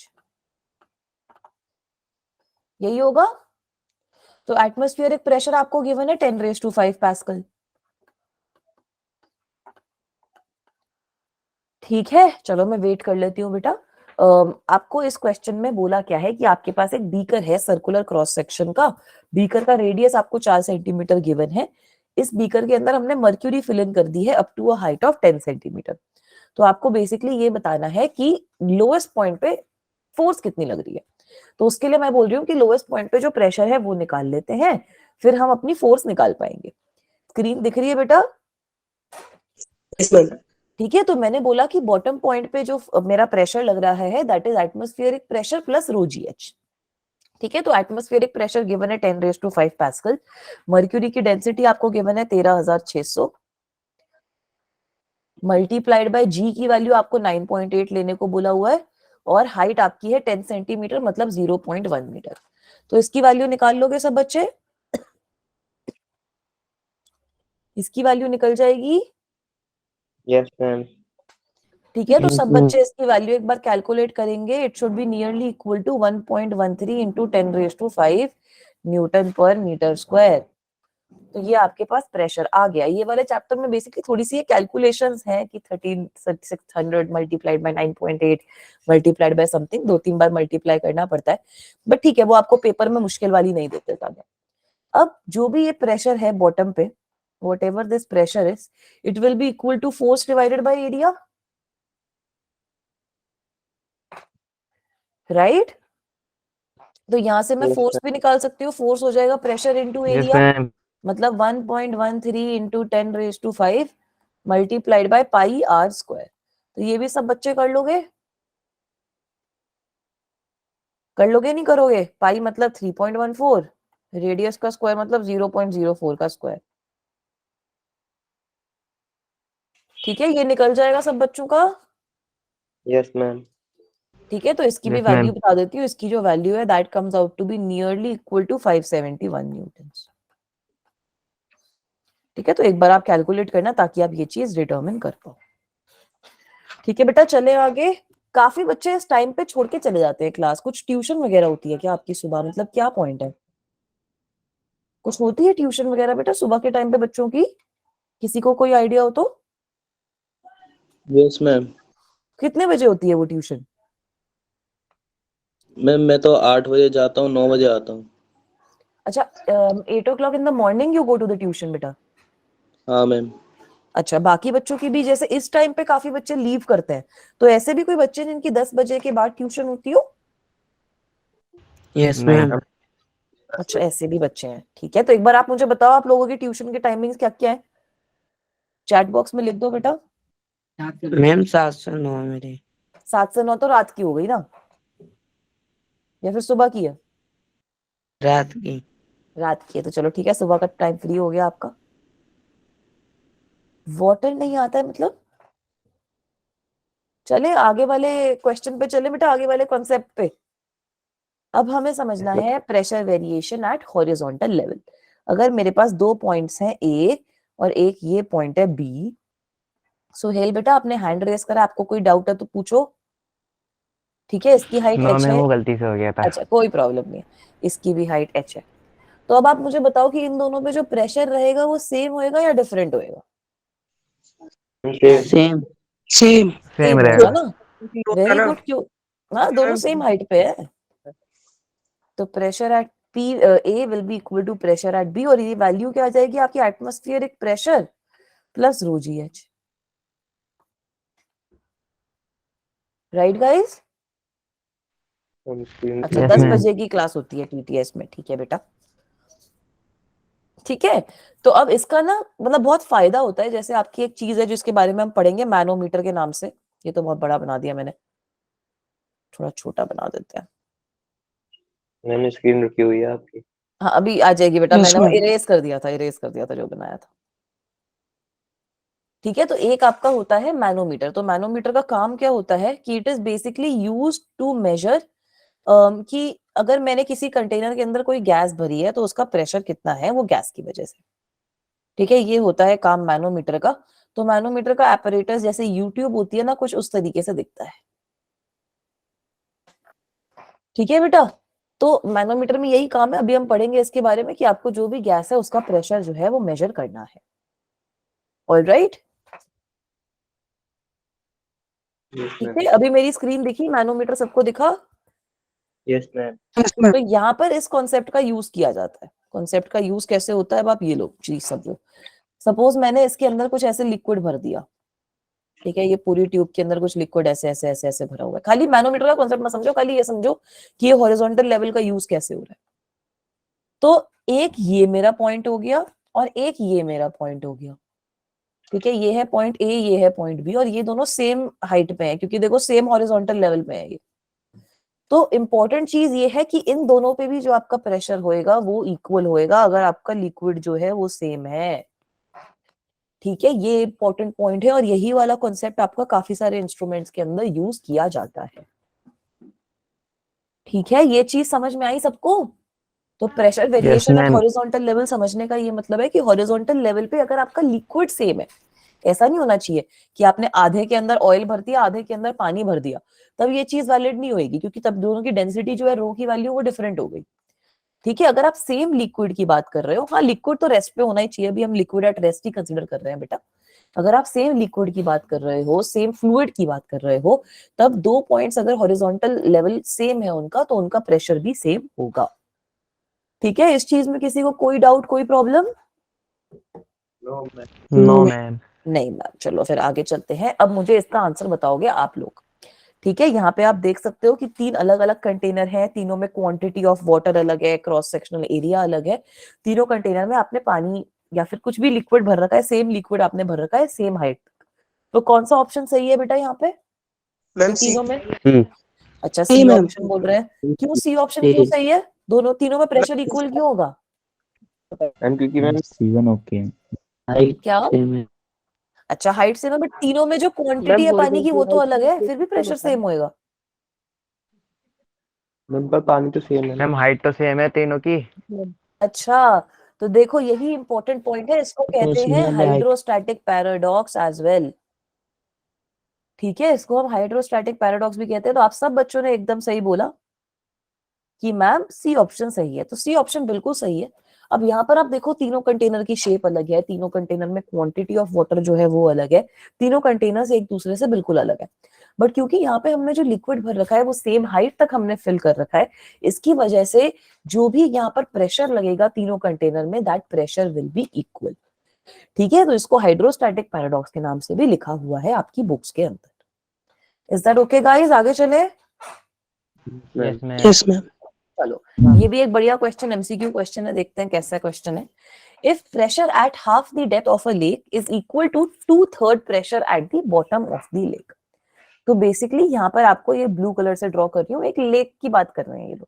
यही होगा। तो एटमॉस्फेरिक प्रेशर आपको गिवन है 10⁵ पास्कल। ठीक है, चलो मैं वेट कर लेती हूँ बेटा। आपको इस क्वेश्चन में बोला क्या है कि आपके पास एक बीकर है सर्कुलर क्रॉस सेक्शन का, बीकर का रेडियस आपको 4 सेंटीमीटर गिवन है। इस बीकर के अंदर हमने मर्क्यूरी फिल इन कर दी है up to a height of 10 centimetre. तो आपको बेसिकली ये बताना है कि लोएस्ट पॉइंट पे फोर्स कितनी लग रही है। तो उसके लिए मैं बोल रही हूँ कि लोएस्ट पॉइंट पे जो प्रेशर है वो निकाल लेते हैं, फिर हम अपनी फोर्स निकाल पाएंगे। स्क्रीन दिख रही है बेटा? Yes, ma'am. ठीक है, तो मैंने बोला कि बॉटम पॉइंट पे जो मेरा प्रेशर लग रहा है that is atmospheric pressure plus rho g h. ठीक है, तो एटमॉस्फेरिक प्रेशर गिवन है 10⁵ पास्कल। मर्क्यूरी की डेंसिटी आपको गिवन है 13,600 मल्टीप्लाइड बाय जी की वैल्यू आपको 9.8 लेने को बोला हुआ है, और हाइट आपकी है 10 सेंटीमीटर मतलब 0.1 मीटर। तो इसकी वैल्यू निकाल लोगे सब बच्चे? इसकी वैल्यू निकल जाएगी। Yes, ma'am. ठीक है, तो सब बच्चे इसकी वैल्यू एक बार कैलकुलेट करेंगे। It should be nearly equal to 1.13 into 10⁵ newton per metre square. तो ये आपके पास प्रेशर आ गया। ये वाले चैप्टर में बेसिकली थोड़ी सी कैलकुलेशंस हैं कि 13,600 multiplied by 9.8 multiplied by something, 2-3 bar multiply करना पड़ता है, बट ठीक है, वो आपको पेपर में मुश्किल वाली नहीं देते ज्यादा। अब जो भी ये प्रेशर है बॉटम पे, whatever this pressure is, it will be equal to force divided by area, right? तो यहां से मैं Yes, फोर्स भी निकाल सकती हूँ। फोर्स हो जाएगा pressure into Yes, area, ma'am. मतलब 1.13 into 10⁵ multiplied by pi are square. तो ये भी सब बच्चे कर लोगे? कर लोगे नहीं करोगे? पाई मतलब 3.14, रेडियस का स्क्वायर मतलब 0.04 का स्क्वायर। ठीक है, ये निकल जाएगा सब बच्चों का। Yes, ma'am. ठीक है, तो इसकी भी Yes, वैल्यू ma'am. बता देती हूँ। इसकी जो वैल्यू है that comes out to be nearly equal to 571 newtons. ठीक है, तो एक बार आप कैलकुलेट करना ताकि आप ये चीज डिटरमिन कर पाओ। ठीक है बेटा, चले आगे। काफी बच्चे इस टाइम पे छोड़ के चले जाते हैं क्लास। कुछ ट्यूशन वगैरह होती है क्या आपकी सुबह? मतलब क्या पॉइंट है? कुछ होती है ट्यूशन वगैरह बेटा सुबह के टाइम पे बच्चों की? किसी को कोई आइडिया हो तो? Yes, ma'am. कितने बजे होती है वो ट्यूशन? मैम मैं तो 8 बजे जाता हूँ, 9 बजे आता हूँ। अच्छा, 8 o'clock in the morning you go to the tuition बेटा? हाँ मैम। अच्छा, बाकी बच्चों की भी जैसे इस टाइम पे काफी बच्चे लीव करते हैं, तो ऐसे भी कोई बच्चे जिनकी 10 बजे के बाद ट्यूशन होती हो? Yes ma'am. अच्छा, ऐसे भी बच्चे हैं। ठीक है, तो एक बार आप मुझे बताओ आप लोगों की ट्यूशन के टाइमिंग्स क्या क्या है? चैट बॉक्स में लिख दो बेटा। मैम 7 से 9 मेरे। 7 से 9 तो रात की हो गई ना, या फिर सुबह की है? रात की। रात की है, तो चलो ठीक है, सुबह का टाइम फ्री हो गया आपका। वाटर नहीं आता है मतलब? चले आगे वाले क्वेश्चन पे चले बेटा, आगे वाले कॉन्सेप्ट पे। अब हमें समझना है pressure variation at horizontal level. अगर मेरे पास 2 पॉइंट्स हैं ए और एक ये पॉइंट है बी। सुहेल बेटा आपने हैंड रेस करा, आपको कोई डाउट है तो पूछो। ठीक है, इसकी हाइट नो h मैम, है। वो गलती से हो गया था। अच्छा, कोई प्रॉब्लम नहीं है, इसकी भी हाइट h है। तो अब आप मुझे बताओ कि इन दोनों पे जो प्रेशर रहेगा वो सेम होएगा या डिफरेंट होएगा? Same same. सेम। सेम होगा रहेगा। ना? Very good. क्यों? हाँ, दोनों सेम हाइट पे है। तो pressure at P A will be equal to pressure at B, और ये वैल्यू क्या आ जाएगी आपकी? Atmospheric pressure plus rho g h. Right guys? अच्छा, यस 10 मैम। बजे की क्लास होती है TTS में। ठीक है बेटा, ठीक है। तो अब इसका ना मतलब बहुत फायदा होता है। जैसे आपकी एक चीज है जिसके बारे में हम पढ़ेंगे मैनोमीटर के नाम से। ये तो बहुत बड़ा बना दिया मैंने, थोड़ा छोटा बना देते हैं। मैम स्क्रीन रुकी हुई है आपकी। हाँ, अभी आ जाएगी बेटा। Yes, मैंने वो ma'am. इरेज कर दिया था, इरेज कर दिया था जो बनाया था। ठीक है, तो एक आपका होता है मैनोमीटर। तो मैनोमीटर का काम क्या होता है कि it is basically used to measure कि अगर मैंने किसी कंटेनर के अंदर कोई गैस भरी है तो उसका प्रेशर कितना है वो गैस की वजह से। ठीक है, ये होता है काम मैनोमीटर का। तो मैनोमीटर का एपरेटस जैसे यूट्यूब होती है ना, कुछ उस तरीके से दिखता है। ठीक है बेटा, तो मैनोमीटर में यही काम है, अभी हम पढ़ेंगे इसके बारे में कि आपको जो भी गैस है उसका प्रेशर जो है वो मेजर करना है। ऑलराइट, यस ठीक मैम। है। अभी मेरी स्क्रीन दिखी, मैनोमीटर सबको दिखा? Yes ma'am. Yes ma'am. तो यहाँ पर इस कॉन्सेप्ट का यूज किया जाता है। कॉन्सेप्ट का यूज कैसे होता है, अब आप ये लो चीज समझो। सपोज मैंने इसके अंदर कुछ ऐसे लिक्विड भर दिया, ठीक है, ये पूरी ट्यूब के अंदर कुछ लिक्विड ऐसे ऐसे ऐसे ऐसे भरा हुआ है। खाली मैनोमीटर का कॉन्सेप्ट मत समझो, खाली ये समझो कि ये हॉरिजॉन्टल लेवल का यूज कैसे हो रहा है। तो एक ये मेरा पॉइंट हो गया और एक ये मेरा पॉइंट हो गया, ठीक है। ये है पॉइंट ए, ये है पॉइंट बी, और ये दोनों सेम हाइट पे है क्योंकि देखो सेम हॉरिजॉन्टल लेवल पे है ये। तो इंपॉर्टेंट चीज ये है कि इन दोनों पे भी जो आपका प्रेशर होएगा वो इक्वल होएगा अगर आपका लिक्विड जो है वो सेम है, ठीक है। ये इंपॉर्टेंट पॉइंट है और यही वाला कॉन्सेप्ट आपका काफी सारे इंस्ट्रूमेंट्स के अंदर यूज किया जाता है, ठीक है। ये चीज समझ में आई सबको? तो pressure variation at horizontal level समझने का ये मतलब है कि हॉरिजॉन्टल लेवल पे अगर आपका लिक्विड सेम है, ऐसा नहीं होना चाहिए कि आपने आधे के अंदर ऑयल भर दिया आधे के अंदर पानी भर दिया, तब ये चीज वैलिड नहीं होगी क्योंकि तब दोनों की डेंसिटी जो है रो की वैल्यू वो डिफरेंट हो गई, ठीक है। अगर आप सेम लिक्विड की बात कर रहे हो, हाँ लिक्विड तो रेस्ट पे होना ही चाहिए, अभी हम liquid at rest he consider कर रहे हैं बेटा। अगर आप सेम लिक्विड की बात कर रहे हो, सेम फ्लूइड की बात कर रहे हो, तब दो पॉइंट्स अगर हॉरिजॉन्टल लेवल सेम है उनका तो उनका प्रेशर भी सेम होगा, ठीक है। इस चीज में किसी को कोई डाउट, कोई प्रॉब्लम? No ma'am. नहीं मैम। चलो फिर आगे चलते हैं। अब मुझे इसका आंसर बताओगे आप लोग, ठीक है। यहाँ पे आप देख सकते हो कि तीन अलग अलग कंटेनर हैं, तीनों में क्वांटिटी ऑफ वाटर अलग है, क्रॉस सेक्शनल एरिया अलग है। तीनों कंटेनर में आपने पानी या फिर कुछ भी लिक्विड भर रखा है, सेम लिक्विड आपने भर रखा है, सेम हाइट। तो कौन सा ऑप्शन सही है बेटा यहाँ पे मैम इन सी। तीनों में? अच्छा, सी सी मैम। ऑप्शन बोल रहे हैं। क्यों सी ऑप्शन क्यों सही है? दोनों तीनों में प्रेशर इक्वल क्यों होगा? मैम क्योंकि मैम C1 ओके। क्या? अच्छा, हाइट सेम है बट तीनों में जो क्वांटिटी है पानी की वो तो अलग है, फिर भी प्रेशर सेम होएगा। मैम पर पानी तो सेम है ना। मैम हाइट तो सेम है तीनों की। अच्छा, तो देखो यही इंपॉर्टेंट पॉइंट है, इसको कहते हैं हाइड्रोस्टैटिक पैराडॉक्स एज वेल, ठीक है। इसको हम हाइड्रोस्टैटिक पैराडॉक्स भी कहते हैं। तो आप सब बच्चों ने एकदम सही बोला कि मैम सी ऑप्शन सही है, तो सी ऑप्शन बिल्कुल सही है। अब यहाँ पर आप देखो तीनों कंटेनर की शेप अलग है, तीनों कंटेनर में क्वांटिटी ऑफ वाटर जो है वो अलग है, तीनों कंटेनर्स एक दूसरे से बिल्कुल अलग है। बट क्योंकि यहाँ पे हमने जो लिक्विड भर रखा है वो सेम हाइट तक हमने फिल कर रखा है, इसकी वजह से जो भी यहाँ पर प्रेशर लगेगा तीनों कंटेनर में, that pressure will be equal, ठीक है। तो इसको हाइड्रोस्टैटिक पैराडॉक्स के नाम से भी लिखा हुआ है आपकी बुक्स के अंदर। Is that okay guys? आगे चले। Yes ma'am. Yes ma'am. चलो, ये भी एक बढ़िया क्वेश्चन, एमसीक्यू क्वेश्चन है, देखते हैं कैसा क्वेश्चन है। If pressure at half the depth of a lake is equal to 2/3 pressure at the bottom of the lake. तो बेसिकली यहाँ पर आपको ये ब्लू कलर से ड्रॉ कर रही हूँ, एक लेक की बात कर रहे हैं ये लोग,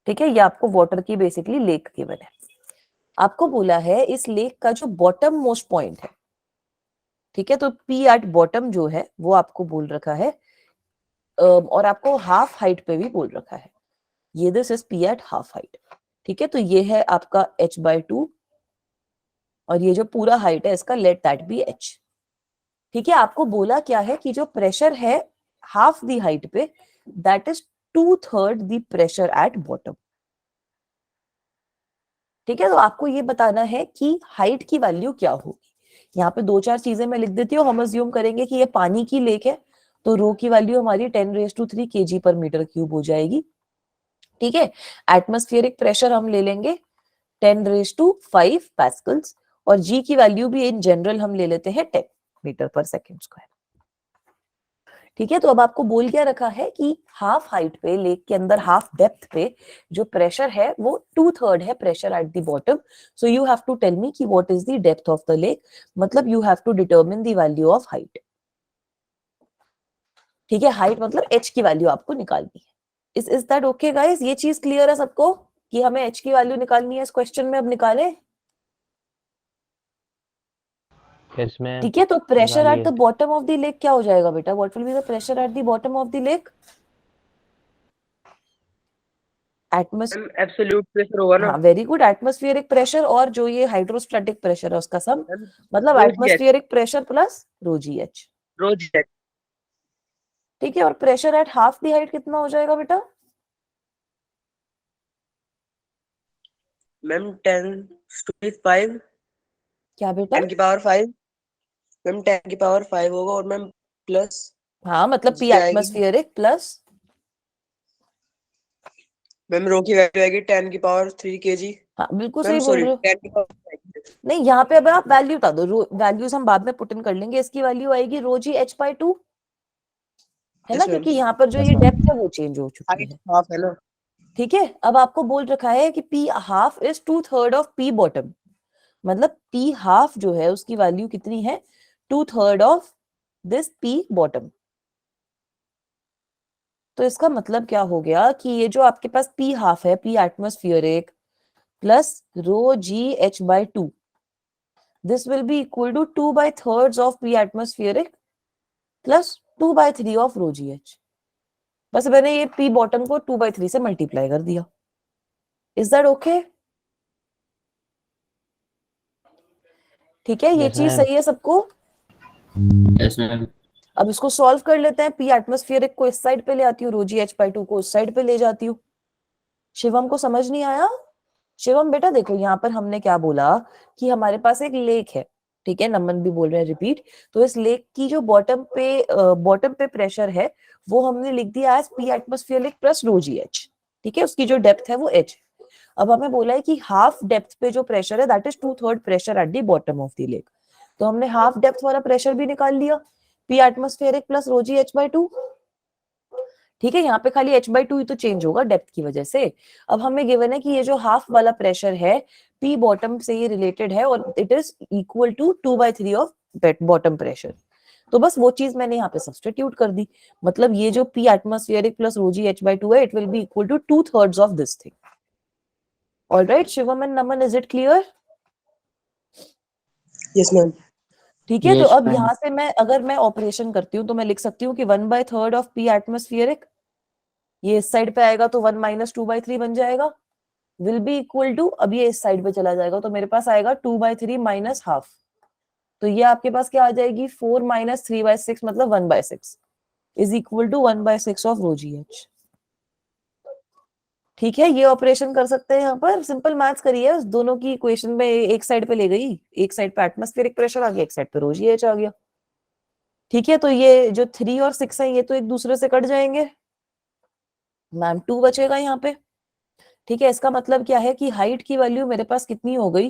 ठीक है। ये आपको वाटर की बेसिकली लेक गिवन है। आपको बोला है इस लेक का जो बॉटम मोस्ट पॉइंट है, ठीक है, तो पी एट बॉटम जो है वो आपको बोल रखा है, और आपको हाफ हाइट पे भी बोल रखा है, ये this is P at half height, ठीक है। तो ये है आपका h/2 और ये जो पूरा हाइट है इसका लेट दैट बी h, ठीक है। आपको बोला क्या है कि जो प्रेशर है हाफ दी हाइट पे, that is 2/3 the pressure at bottom, ठीक है। तो आपको ये बताना है कि हाइट की वैल्यू क्या होगी। यहाँ पे दो चार चीजें मैं लिख देती हूँ। हम अज्यूम करेंगे कि ये पानी की लेक है, तो रो की वैल्यू हमारी 10⁻³ kg/m³ हो जाएगी, ठीक है। एटमॉस्फेरिक प्रेशर हम ले लेंगे 10⁵ पास्कल्स, और जी की वैल्यू भी इन जनरल हम ले लेते हैं 10 मीटर/सेकंड², ठीक है। तो अब आपको बोल क्या रखा है कि हाफ हाइट पे लेक के अंदर हाफ डेप्थ पे जो प्रेशर है वो 2/3 है pressure at the bottom. So you have to tell me कि what is the depth of the lake, मतलब you have to determine the value of height, ठीक है। हाइट मतलब h की वैल्यू आपको निकालनी है। Is that okay guys? ये चीज क्लियर है सबको कि हमें h की वैल्यू निकालनी है इस क्वेश्चन में? अब निकालें, यस मैम। ठीक है। तो pressure at the bottom of the lake क्या हो जाएगा बेटा? What will be the pressure at the bottom of the lake? Atmosphere, absolute pressure होगा ना हाँ वेरी गुड, एटमॉस्फेरिक प्रेशर और जो ये हाइड्रोस्टैटिक प्रेशर है उसका सम, मतलब rho g h, atmospheric pressure plus rho g h, rho g h. ठीक है। और pressure at half the height कितना हो जाएगा बेटा? मैम 10⁵ क्या बेटा? 10⁵ मैम 10⁵ होगा और मैम प्लस हाँ मतलब जी पी आएगी एटमॉस्फेरिक प्लस, मैम रो की वैल्यू आएगी 10⁵ kg। हाँ बिल्कुल मैम सही बोल सॉरी रहे हो। 10⁵ नहीं यहाँ पे अब आप वैल्यू बता दो, वैल्यूज हम बाद में पुट इन कर लेंगे। इसकी वैल्यू आएगी रो जी h/2, है ना, यस मैम। क्योंकि यहाँ पर जो ये डेप्थ है वो चेंज हो चुकी हाइट है। हाफ है ना। ठीक है, अब आपको बोल रखा है कि P half is 2/3 of P bottom, मतलब पी हाफ जो है उसकी वैल्यू कितनी है, 2/3 ऑफ दिस पी बॉटम। तो इसका मतलब क्या हो गया कि ये जो आपके पास पी हाफ है, P atmospheric plus rho g h/2, this will be equal to 2/3 of P atmospheric plus 2/3 of rho GH। बस मैंने ये P बॉटम को 2/3 से मल्टीप्लाई कर दिया। Is that okay? ठीक है, ये Yes, चीज ma'am. सही है सबको? Yes ma'am. अब इसको सॉल्व कर लेते हैं। P एटमॉस्फेरिक को इस साइड पे ले आती हूँ, रो जी h/2 को उस साइड पे ले जाती हूँ। शिवम को समझ नहीं आया? शिवम बेटा देखो, यहाँ पर हमने क्या बोला कि हमारे पास एक लेक है, ठीक है, नमन भी बोल रहे हैं रिपीट। तो इस लेक की जो बॉटम पे प्रेशर है वो हमने लिख दिया as P atmospheric plus rho g h. ठीक है, उसकी जो डेप्थ है वो एच। अब हमें बोला है कि हाफ डेप्थ पे जो प्रेशर है that is 2/3 pressure at the bottom of the lake. तो हमने हाफ डेप्थ वाला प्रेशर भी निकाल लिया, P atmospheric plus rho g h/2। ठीक है, यहाँ पे खाली h/2 ही तो चेंज होगा डेप्थ की वजह से। अब हमें गिवन है कि ये जो हाफ वाला प्रेशर है पी बॉटम से ये रिलेटेड है और it is equal to 2/3 of bottom pressure. तो बस वो चीज मैंने यहाँ पे सब्स्टिट्यूट कर दी। मतलब ये जो P atmospheric plus rho g h/2 है, it will be equal to 2/3 of this thing. Alright Shivam and Naman, is it clear? Yes ma'am. ठीक है, तो Yes, अब ma'am. यहाँ से मैं ऑपरेशन करती हूँ तो मैं लिख सकती हूँ कि 1/3 ऑफ पी एटमॉस्फेरिक, ये इस साइड पे आएगा तो 1 - 2/3 बन जाएगा, विल बी इक्वल टू, अब ये इस साइड पे चला जाएगा तो मेरे पास आएगा 2/3 माइनस हाफ। तो ये आपके पास क्या आ जाएगी, 4 - 3/6 मतलब 1/6 is equal to 1/6 of rho g h. ठीक है, ये ऑपरेशन कर सकते हैं। यहाँ पर सिंपल मैथ्स करिए, उस दोनों की इक्वेशन में एक साइड पे ले गई, एक साइड पे एटमॉस्फेरिक प्रेशर आ गया, एक साइड पे रो जी एच आ गया। ठीक है, तो ये जो 3 और 6 है ये तो एक दूसरे से कट जाएंगे, मैम 2 बचेगा यहाँ पे। ठीक है, इसका मतलब क्या है कि हाइट की वैल्यू मेरे पास कितनी हो गई,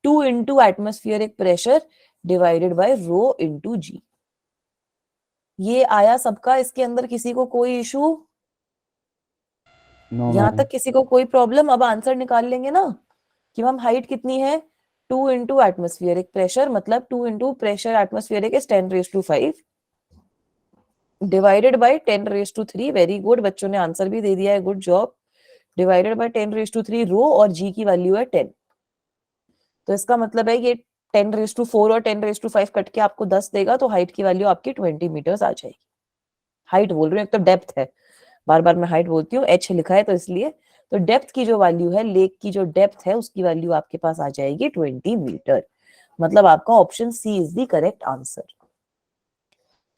2 into atmospheric pressure divided by rho into g. ये आया सबका, इसके अंदर किसी को कोई इशू? No, यहां ma'am. तक किसी को कोई प्रॉब्लम? अब आंसर निकाल लेंगे ना कि हम हाइट कितनी है, 2 इंटू एटमोस्फियरिक प्रेशर, मतलब 2 into pressure atmospheric is 10⁵ divided by 10⁵। Very good, बच्चों ने आंसर भी दे दिया है, गुड जॉब। डिवाइडेड बाय 10⁵ रो, और जी की वैल्यू है 10। तो इसका मतलब है ये 10⁴ और 10⁵ कट के आपको 10 देगा, तो हाइट की वैल्यू आपकी 20 मीटर्स आ जाएगी। हाइट बोल रही हूँ, एक तो डेप्थ है, बार बार मैं हाइट बोलती हूँ, एच लिखा है तो इसलिए। तो डेप्थ की जो वैल्यू है, लेक की जो डेप्थ है उसकी वैल्यू आपके पास आ जाएगी 20 मीटर। मतलब आपका option C is the correct answer.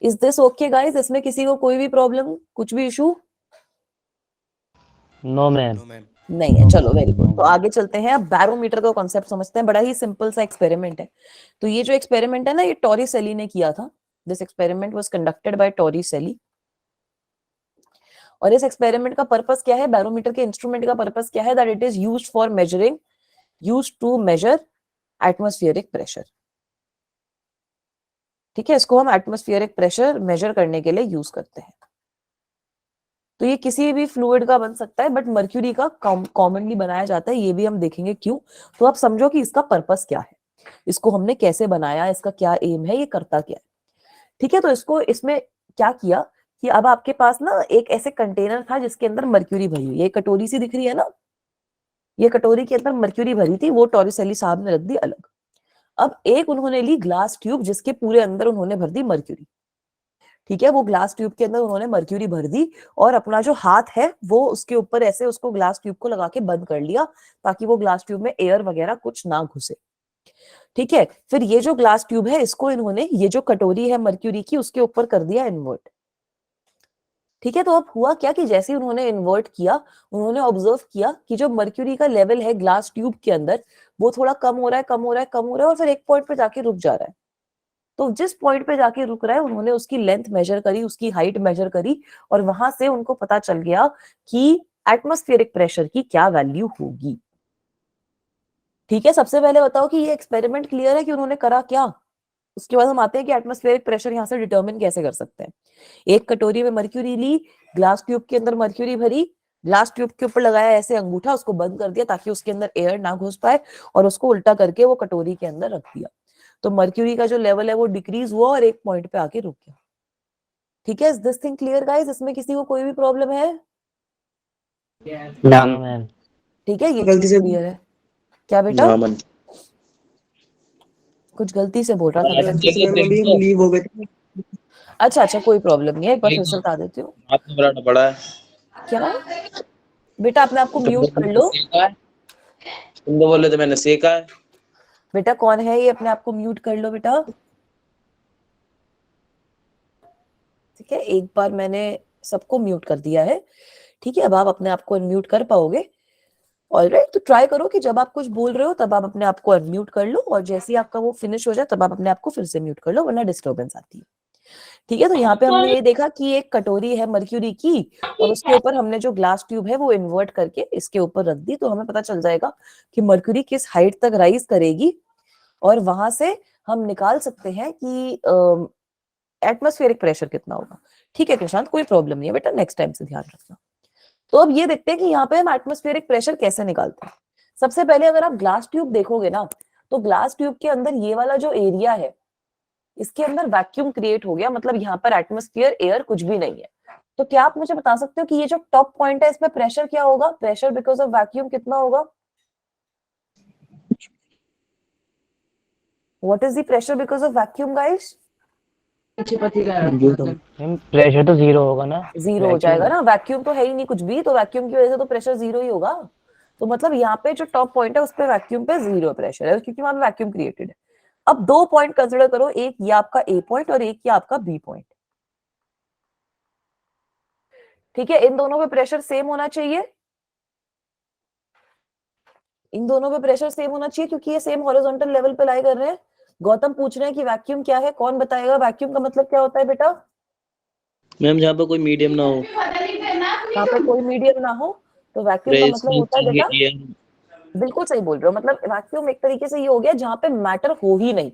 Is this okay guys? इसमें किसी को कोई भी प्रॉब्लम, कुछ भी इशू No, ma'am. नहीं है? चलो वेरी गुड। तो आगे चलते हैं, अब बैरोमीटर का कॉन्सेप्ट समझते हैं। बड़ा ही सिंपल सा एक्सपेरिमेंट है। तो ये जो एक्सपेरिमेंट है ना, ये टॉरिसेली ने किया था। This experiment was conducted by Torricelli. और इस एक्सपेरिमेंट का पर्पस क्या है, बैरोमीटर के इंस्ट्रूमेंट का पर्पस क्या है, that it is used for measuring, used to measure atmospheric pressure. ठीक है, इसको हम एटमॉस्फेरिक प्रेशर मेजर करने के लिए यूज करते हैं। तो ये किसी भी फ्लूइड का बन सकता है, बट मर्क्यूरी का कॉमनली बनाया जाता है, ये भी हम देखेंगे क्यों। तो आप समझो कि इसका पर्पस क्या है, इसको हमने कैसे बनाया, इसका क्या एम है, ये करता क्या है। ठीक है, तो इसको इसमें क्या किया कि अब आपके पास ना एक ऐसे कंटेनर था जिसके अंदर मर्क्यूरी भरी हुई है, ये कटोरी सी दिख रही है ना, ये कटोरी के अंदर मर्क्यूरी भरी थी, वो टॉरिसेली साहब ने रख दी अलग। अब एक उन्होंने ली ग्लास ट्यूब जिसके पूरे अंदर उन्होंने भर दी मर्क्यूरी। ठीक है, वो ग्लास ट्यूब के अंदर उन्होंने मर्क्यूरी भर दी और अपना जो हाथ है वो उसके ऊपर ऐसे उसको ग्लास ट्यूब को लगा के बंद कर लिया, ताकि वो ग्लास ट्यूब में एयर वगैरह कुछ ना घुसे। ठीक है, फिर ये जो ग्लास ट्यूब है इसको इन्होंने, ये जो कटोरी है मर्क्यूरी की, उसके ऊपर कर दिया इन्वर्ट। ठीक है, तो अब हुआ क्या कि जैसे ही उन्होंने इन्वर्ट किया, उन्होंने ऑब्जर्व किया कि जो मर्क्यूरी का लेवल है ग्लास ट्यूब के अंदर वो थोड़ा कम हो रहा है, कम हो रहा है, कम हो रहा है, और फिर एक पॉइंट पे जाके रुक जा रहा है। तो जिस पॉइंट पे जाके रुक रहा है उन्होंने उसकी लेंथ मेजर करी, उसकी हाइट मेजर करी, और वहां से उनको पता चल गया कि एटमॉस्फेरिक प्रेशर की क्या वैल्यू होगी। ठीक है, सबसे पहले बताओ कि ये एक्सपेरिमेंट क्लियर है कि उन्होंने करा क्या। उसके बाद हम आते हैं कि एटमॉस्फेरिक प्रेशर यहाँ से डिटरमिन कैसे कर सकते हैं। एक कटोरी में मर्क्यूरी ली, ग्लास ट्यूब के अंदर मर्क्यूरी भरी, ग्लास ट्यूब के ऊपर लगाया ऐसे अंगूठा, उसको बंद कर दिया ताकि उसके अंदर एयर ना घुस पाए, और उसको उल्टा करके वो कटोरी के अंदर रख दिया। तो मर्क्यूरी का जो लेवल है वो डिक्रीज हुआ और एक पॉइंट पे आके रुक गया। ठीक है, is this thing clear guys? इसमें किसी को कोई भी प्रॉब्लम है? ना मैम। ठीक है, ये गलती से क्लियर है। क्या बेटा? हाँ मैम। कुछ गलती से बोल रहा था बेटा। गलती से मैम अभी हम लीव हो गए थे। अच्छा अच्छा, कोई प्रॉब्लम नहीं है, एक बार फिर से बता देती हूँ। हाथ में बड़ा पड़ा है। क्या बेटा, अपने आप को तुम म्यूट तो कर लो। सेका है। तुम तो बोले थे मैंने सेका है। बेटा कौन है ये? अपने आप को म्यूट कर लो बेटा। ठीक है, एक बार मैंने सबको म्यूट कर दिया है। ठीक है, अब आप अपने आप को अनम्यूट कर पाओगे। ऑलराइट, तो ट्राई करो कि जब आप कुछ बोल रहे हो तब आप अपने आप को अनम्यूट कर लो, और जैसे ही आपका वो फिनिश हो जाए तब आप अपने आप को फिर से म्यूट कर लो, वरना डिस्टर्बेंस आती है। ठीक है, तो यहाँ पे हमने ये देखा कि एक कटोरी है मर्क्यूरी की, और उसके ऊपर हमने जो ग्लास ट्यूब है वो इन्वर्ट करके इसके ऊपर रख दी, तो हमें पता चल जाएगा कि मर्क्यूरी किस हाइट तक राइज करेगी, और वहां से हम निकाल सकते हैं कि एटमॉस्फेरिक प्रेशर कितना होगा। ठीक है कृषांत, कोई प्रॉब्लम नहीं है बेटा, नेक्स्ट टाइम से ध्यान रखना। तो अब ये देखते हैं कि यहाँ पे हम एटमॉस्फेरिक प्रेशर कैसे निकालते हैं। सबसे पहले अगर आप ग्लास ट्यूब देखोगे ना, तो ग्लास ट्यूब के अंदर ये वाला जो एरिया है, इसके अंदर वैक्यूम क्रिएट हो गया, मतलब यहाँ पर एटमॉस्फेयर एयर कुछ भी नहीं है। तो क्या आप मुझे बता सकते हो कि ये जो टॉप पॉइंट है इसमें प्रेशर क्या होगा? प्रेशर बिकॉज ऑफ वैक्यूम कितना होगा? What is the pressure because of vacuum guys? Ma'am pressure तो जीरो होगा ना। जीरो हो जाएगा ना, वैक्यूम तो है ही नहीं कुछ भी, तो वैक्यूम की वजह से तो प्रेशर जीरो ही होगा। तो मतलब यहाँ पे जो टॉप पॉइंट है उस पे वैक्यूम पे जीरो प्रेशर है, क्योंकि वहां पे वैक्यूम क्रिएटेड है। अब दो पॉइंट कंसिडर करो, एक ये आपका ए पॉइंट और एक ये आपका बी पॉइंट। ठीक है, इन दोनों पे प्रेशर सेम होना चाहिए, इन दोनों पे प्रेशर सेम होना चाहिए, क्योंकि ये सेम हॉरिजॉन्टल लेवल पे लाई कर रहे हैं। गौतम पूछ रहे हैं कि वैक्यूम क्या है, कौन बताएगा वैक्यूम का मतलब क्या होता है बेटा? मैम जहाँ पे कोई मीडियम ना हो। यहाँ पे कोई मीडियम ना हो, तो वैक्यूम का मतलब होता है बेटा, बिल्कुल सही बोल रहे हो, मतलब वैक्यूम एक तरीके से ये हो गया जहाँ पे मैटर हो ही नहीं,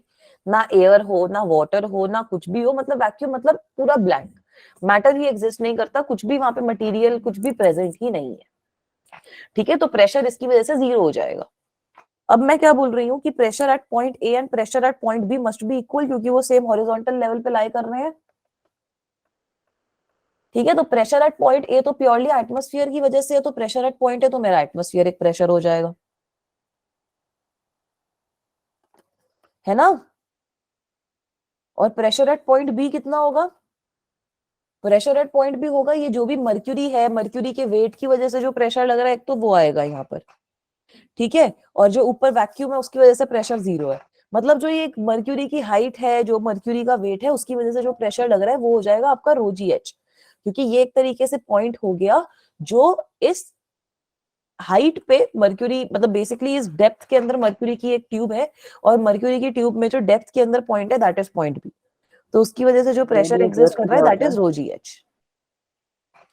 ना एयर हो, ना वाटर हो, ना कुछ भी हो, मतलब वैक्यूम मतलब पूरा ब्लैंक, मैटर ही एग्जिस्ट नहीं करता, कुछ भी वहां पे मटेरियल कुछ भी प्रेजेंट ही नहीं है। ठीक है, तो प्रेशर इसकी वजह से जीरो हो जाएगा। अब मैं क्या बोल रही हूँ कि pressure at point A and pressure at point B must be equal, क्योंकि वो सेम हॉरिजॉन्टल लेवल पे लाई कर रहे हैं। ठीक है, तो प्रेशर एट पॉइंट ए तो प्योरली एटमॉस्फेयर की वजह से है, तो प्रेशर एट पॉइंट ए तो मेरा एटमॉस्फेरिक प्रेशर हो जाएगा, है ना। और प्रेशर एट पॉइंट बी कितना होगा? प्रेशर एट पॉइंट बी होगा ये जो भी मर्क्यूरी है, मर्क्यूरी के वेट की वजह से जो प्रेशर लग रहा है, एक तो वो आएगा यहाँ पर। ठीक है, और जो ऊपर वैक्यूम है उसकी वजह से प्रेशर जीरो है, मतलब जो ये मर्क्यूरी की हाइट है, जो मर्क्यूरी का वेट है, उसकी वजह से जो प्रेशर लग रहा है वो हो जाएगा आपका रो जी एच, क्योंकि ये एक तरीके से पॉइंट हो गया जो इस हाइट पे मर्क्यूरी, मतलब बेसिकली इस डेप्थ के अंदर मर्क्यूरी की एक ट्यूब है, और मर्क्यूरी की ट्यूब में जो डेप्थ के अंदर पॉइंट है दैट इज पॉइंट बी, तो उसकी वजह से जो प्रेशर एग्जिस्ट कर रहा है that is rho g h.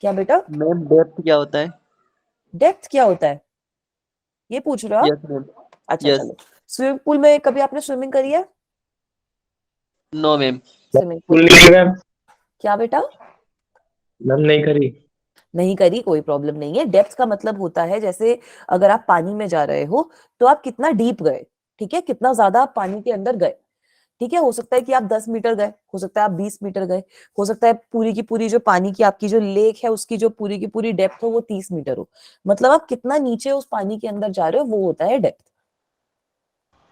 क्या बेटा? मैम डेप्थ क्या होता है? डेप्थ क्या होता है ये पूछ रहे हो आप? Yes ma'am. अच्छा yes. चलो, स्विमिंग पूल में कभी आपने स्विमिंग करी है? No ma'am. Swimming pool ma'am क्या बेटा? मैम नहीं करी। नहीं करी, कोई प्रॉब्लम नहीं है। डेप्थ का मतलब होता है जैसे अगर आप पानी में जा रहे हो तो आप कितना डीप गए, ठीक है, कितना ज्यादा आप पानी के अंदर गए। ठीक है, हो सकता है कि आप 10 मीटर गए, हो सकता है आप 20 मीटर गए, हो सकता है पूरी की पूरी जो पानी की आपकी जो लेक है उसकी जो पूरी की पूरी डेप्थ हो वो 30 मीटर हो, मतलब आप कितना नीचे उस पानी के अंदर जा रहे हो वो होता है depth.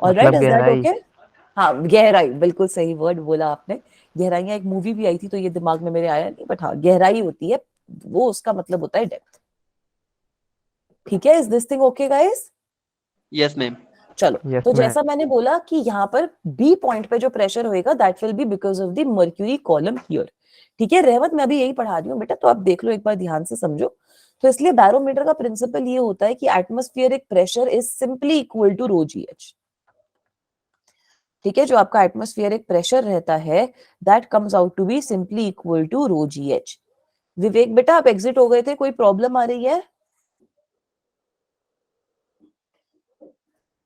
Alright, is that okay? हाँ, गहराई, बिल्कुल सही वर्ड बोला आपने। गहराइयां एक मूवी भी आई थी तो ये दिमाग में मेरे आया नहीं, बट हाँ गहराई होती है वो, उसका मतलब होता है डेप्थ। ठीक है, is this thing okay guys? Yes ma'am. चलो, Yes, तो ma'am. जैसा मैंने बोला कि यहाँ पर बी पॉइंट पे जो प्रेशर होएगा that will B because of the mercury column here, ठीक है रहमत, मैं अभी यही पढ़ा रही हूँ बेटा, तो आप देख लो एक बार ध्यान से समझो। तो इसलिए बैरोमीटर का प्रिंसिपल ये होता है कि atmospheric pressure is simply equal to rho g h. ठीक है, जो आपका एटमॉस्फेरिक प्रेशर रहता है that comes out to be simply equal to rho g h. Vivek बेटा आप एग्जिट हो गए थे, कोई प्रॉब्लम आ रही है?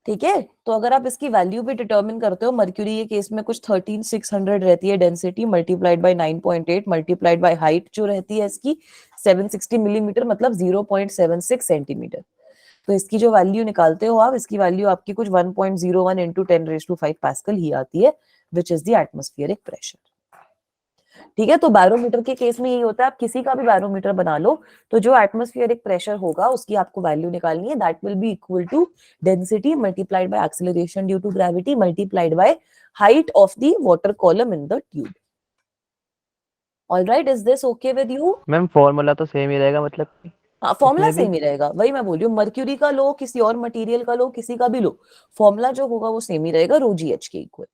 ठीक है, तो अगर आप इसकी वैल्यू भी डिटरमिन करते हो, मर्क्यूरी के केस में कुछ 13600 रहती है density, multiplied bye 9.8 multiplied by height जो रहती है इसकी 760 मिलीमीटर, मतलब 0.76 सेंटीमीटर। तो इसकी जो वैल्यू निकालते हो आप, इसकी वैल्यू आपकी कुछ 1.01 इंटू 10⁵ पास्कल ही आती है, which is the atmospheric pressure. ठीक है, तो बैरोमीटर के केस में यही होता है, आप किसी का भी बैरोमीटर बना लो तो जो एटमॉस्फेरिक प्रेशर होगा उसकी आपको वैल्यू निकालनी है, that will be equal to density multiplied by acceleration due to gravity multiplied by height of the water column in the tube. Alright, is this okay with you? Ma'am formula तो same ही रहेगा मतलब? हाँ, formula इसमें भी? Same ही रहेगा, वही मैं बोल रही हूँ, मर्क्यूरी का लो, किसी और मटेरियल का लो, किसी का भी लो, फॉर्मूला जो होगा वो सेम ही रहेगा, रो जी एच के इक्वल।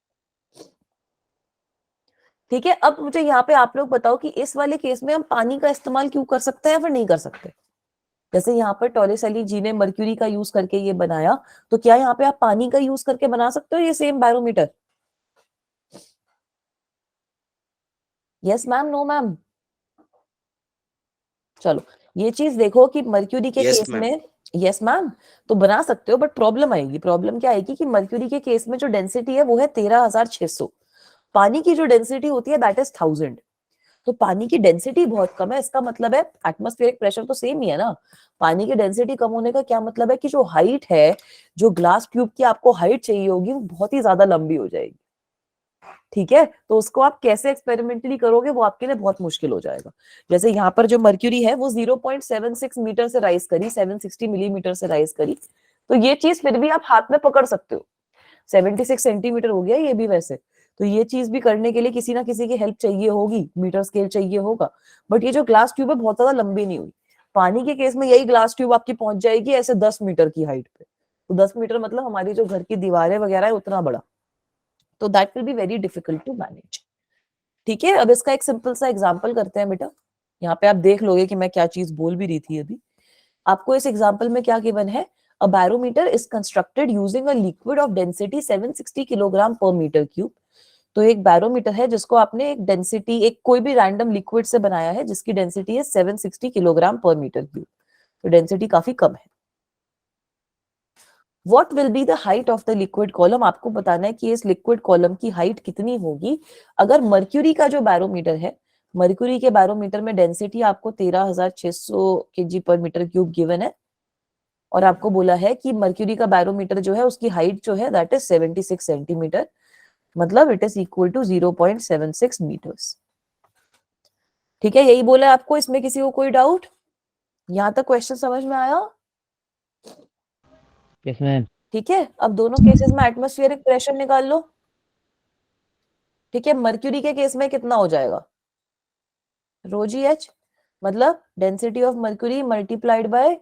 ठीक है, अब मुझे यहाँ पे आप लोग बताओ कि इस वाले केस में हम पानी का इस्तेमाल क्यों कर सकते हैं या फिर नहीं कर सकते? जैसे यहाँ पर टॉरिसली जी ने मर्क्यूरी का यूज करके ये बनाया, तो क्या यहाँ पे आप पानी का यूज करके बना सकते हो ये same barometer? Yes ma'am, no ma'am? चलो ये चीज देखो कि मर्क्यूरी के Yes, केस ma'am. में, यस मैम, तो बना सकते हो, बट प्रॉब्लम आएगी। प्रॉब्लम क्या आएगी कि मर्क्यूरी के केस में जो डेंसिटी है वो है 13,600, पानी की जो डेंसिटी होती है दैट इज 1000। तो पानी की डेंसिटी बहुत कम है, इसका मतलब है एटमॉस्फेरिक प्रेशर तो सेम ही है ना। पानी की डेंसिटी कम होने का क्या मतलब है कि जो हाइट है, जो ग्लास ट्यूब की आपको हाइट चाहिए होगी वो बहुत ही ज्यादा लंबी हो जाएगी। ठीक है, तो उसको आप कैसे एक्सपेरिमेंटली करोगे वो आपके लिए बहुत मुश्किल हो जाएगा। जैसे यहाँ पर जो मर्क्यूरी है वो 0.76 मीटर से राइज करी, 760 मिलीमीटर से राइज करी, तो ये चीज फिर भी आप हाथ में पकड़ सकते हो। 76 सेंटीमीटर हो गया ये भी वैसे, तो ये चीज भी करने के लिए किसी ना किसी की हेल्प चाहिए होगी, मीटर स्केल चाहिए होगा। बट ये जो ग्लास ट्यूब है बहुत ज्यादा लंबी नहीं हुई। पानी के केस में यही ग्लास ट्यूब आपकी पहुंच जाएगी ऐसे 10 मीटर की हाइट पे, तो 10 मीटर मतलब हमारी जो घर की दीवारें वगैरह है उतना बड़ा, तो that will be very difficult to manage. ठीक है, अब इसका एक सिंपल सा एग्जाम्पल करते हैं बेटा, यहाँ पे आप देख लोगे कि मैं क्या चीज बोल भी रही थी अभी। आपको इस एग्जाम्पल में क्या गिवन है, a barometer is constructed using a liquid of density 760 kilogram पर मीटर क्यूब। तो एक बैरोमीटर है जिसको आपने एक डेंसिटी, एक कोई भी रैंडम लिक्विड से बनाया है जिसकी डेंसिटी है 760 किलोग्राम पर मीटर क्यूब, तो डेंसिटी काफी कम है। What will be the height of the liquid column? आपको बताना है कि इस लिक्विड कॉलम की हाइट कितनी होगी अगर मर्क्यूरी का जो बैरोमीटर है, मर्क्यूरी के बैरोमीटर में डेंसिटी आपको 13,600 kg per metre cube given है, और आपको बोला है कि मर्क्यूरी का बैरोमीटर जो है उसकी हाइट जो है दैट इज 76 सेंटीमीटर, मतलब it is equal to 0.76 metres. ठीक है, यही बोला है आपको, इसमें किसी को कोई डाउट? यहां तक क्वेश्चन समझ में आया? Yes ma'am. ठीक है, अब दोनों केसेस में एटमॉस्फेरिक प्रेशर निकाल लो। ठीक है, मर्क्यूरी के केस में कितना हो जाएगा, रो जी एच, मतलब density of mercury multiplied by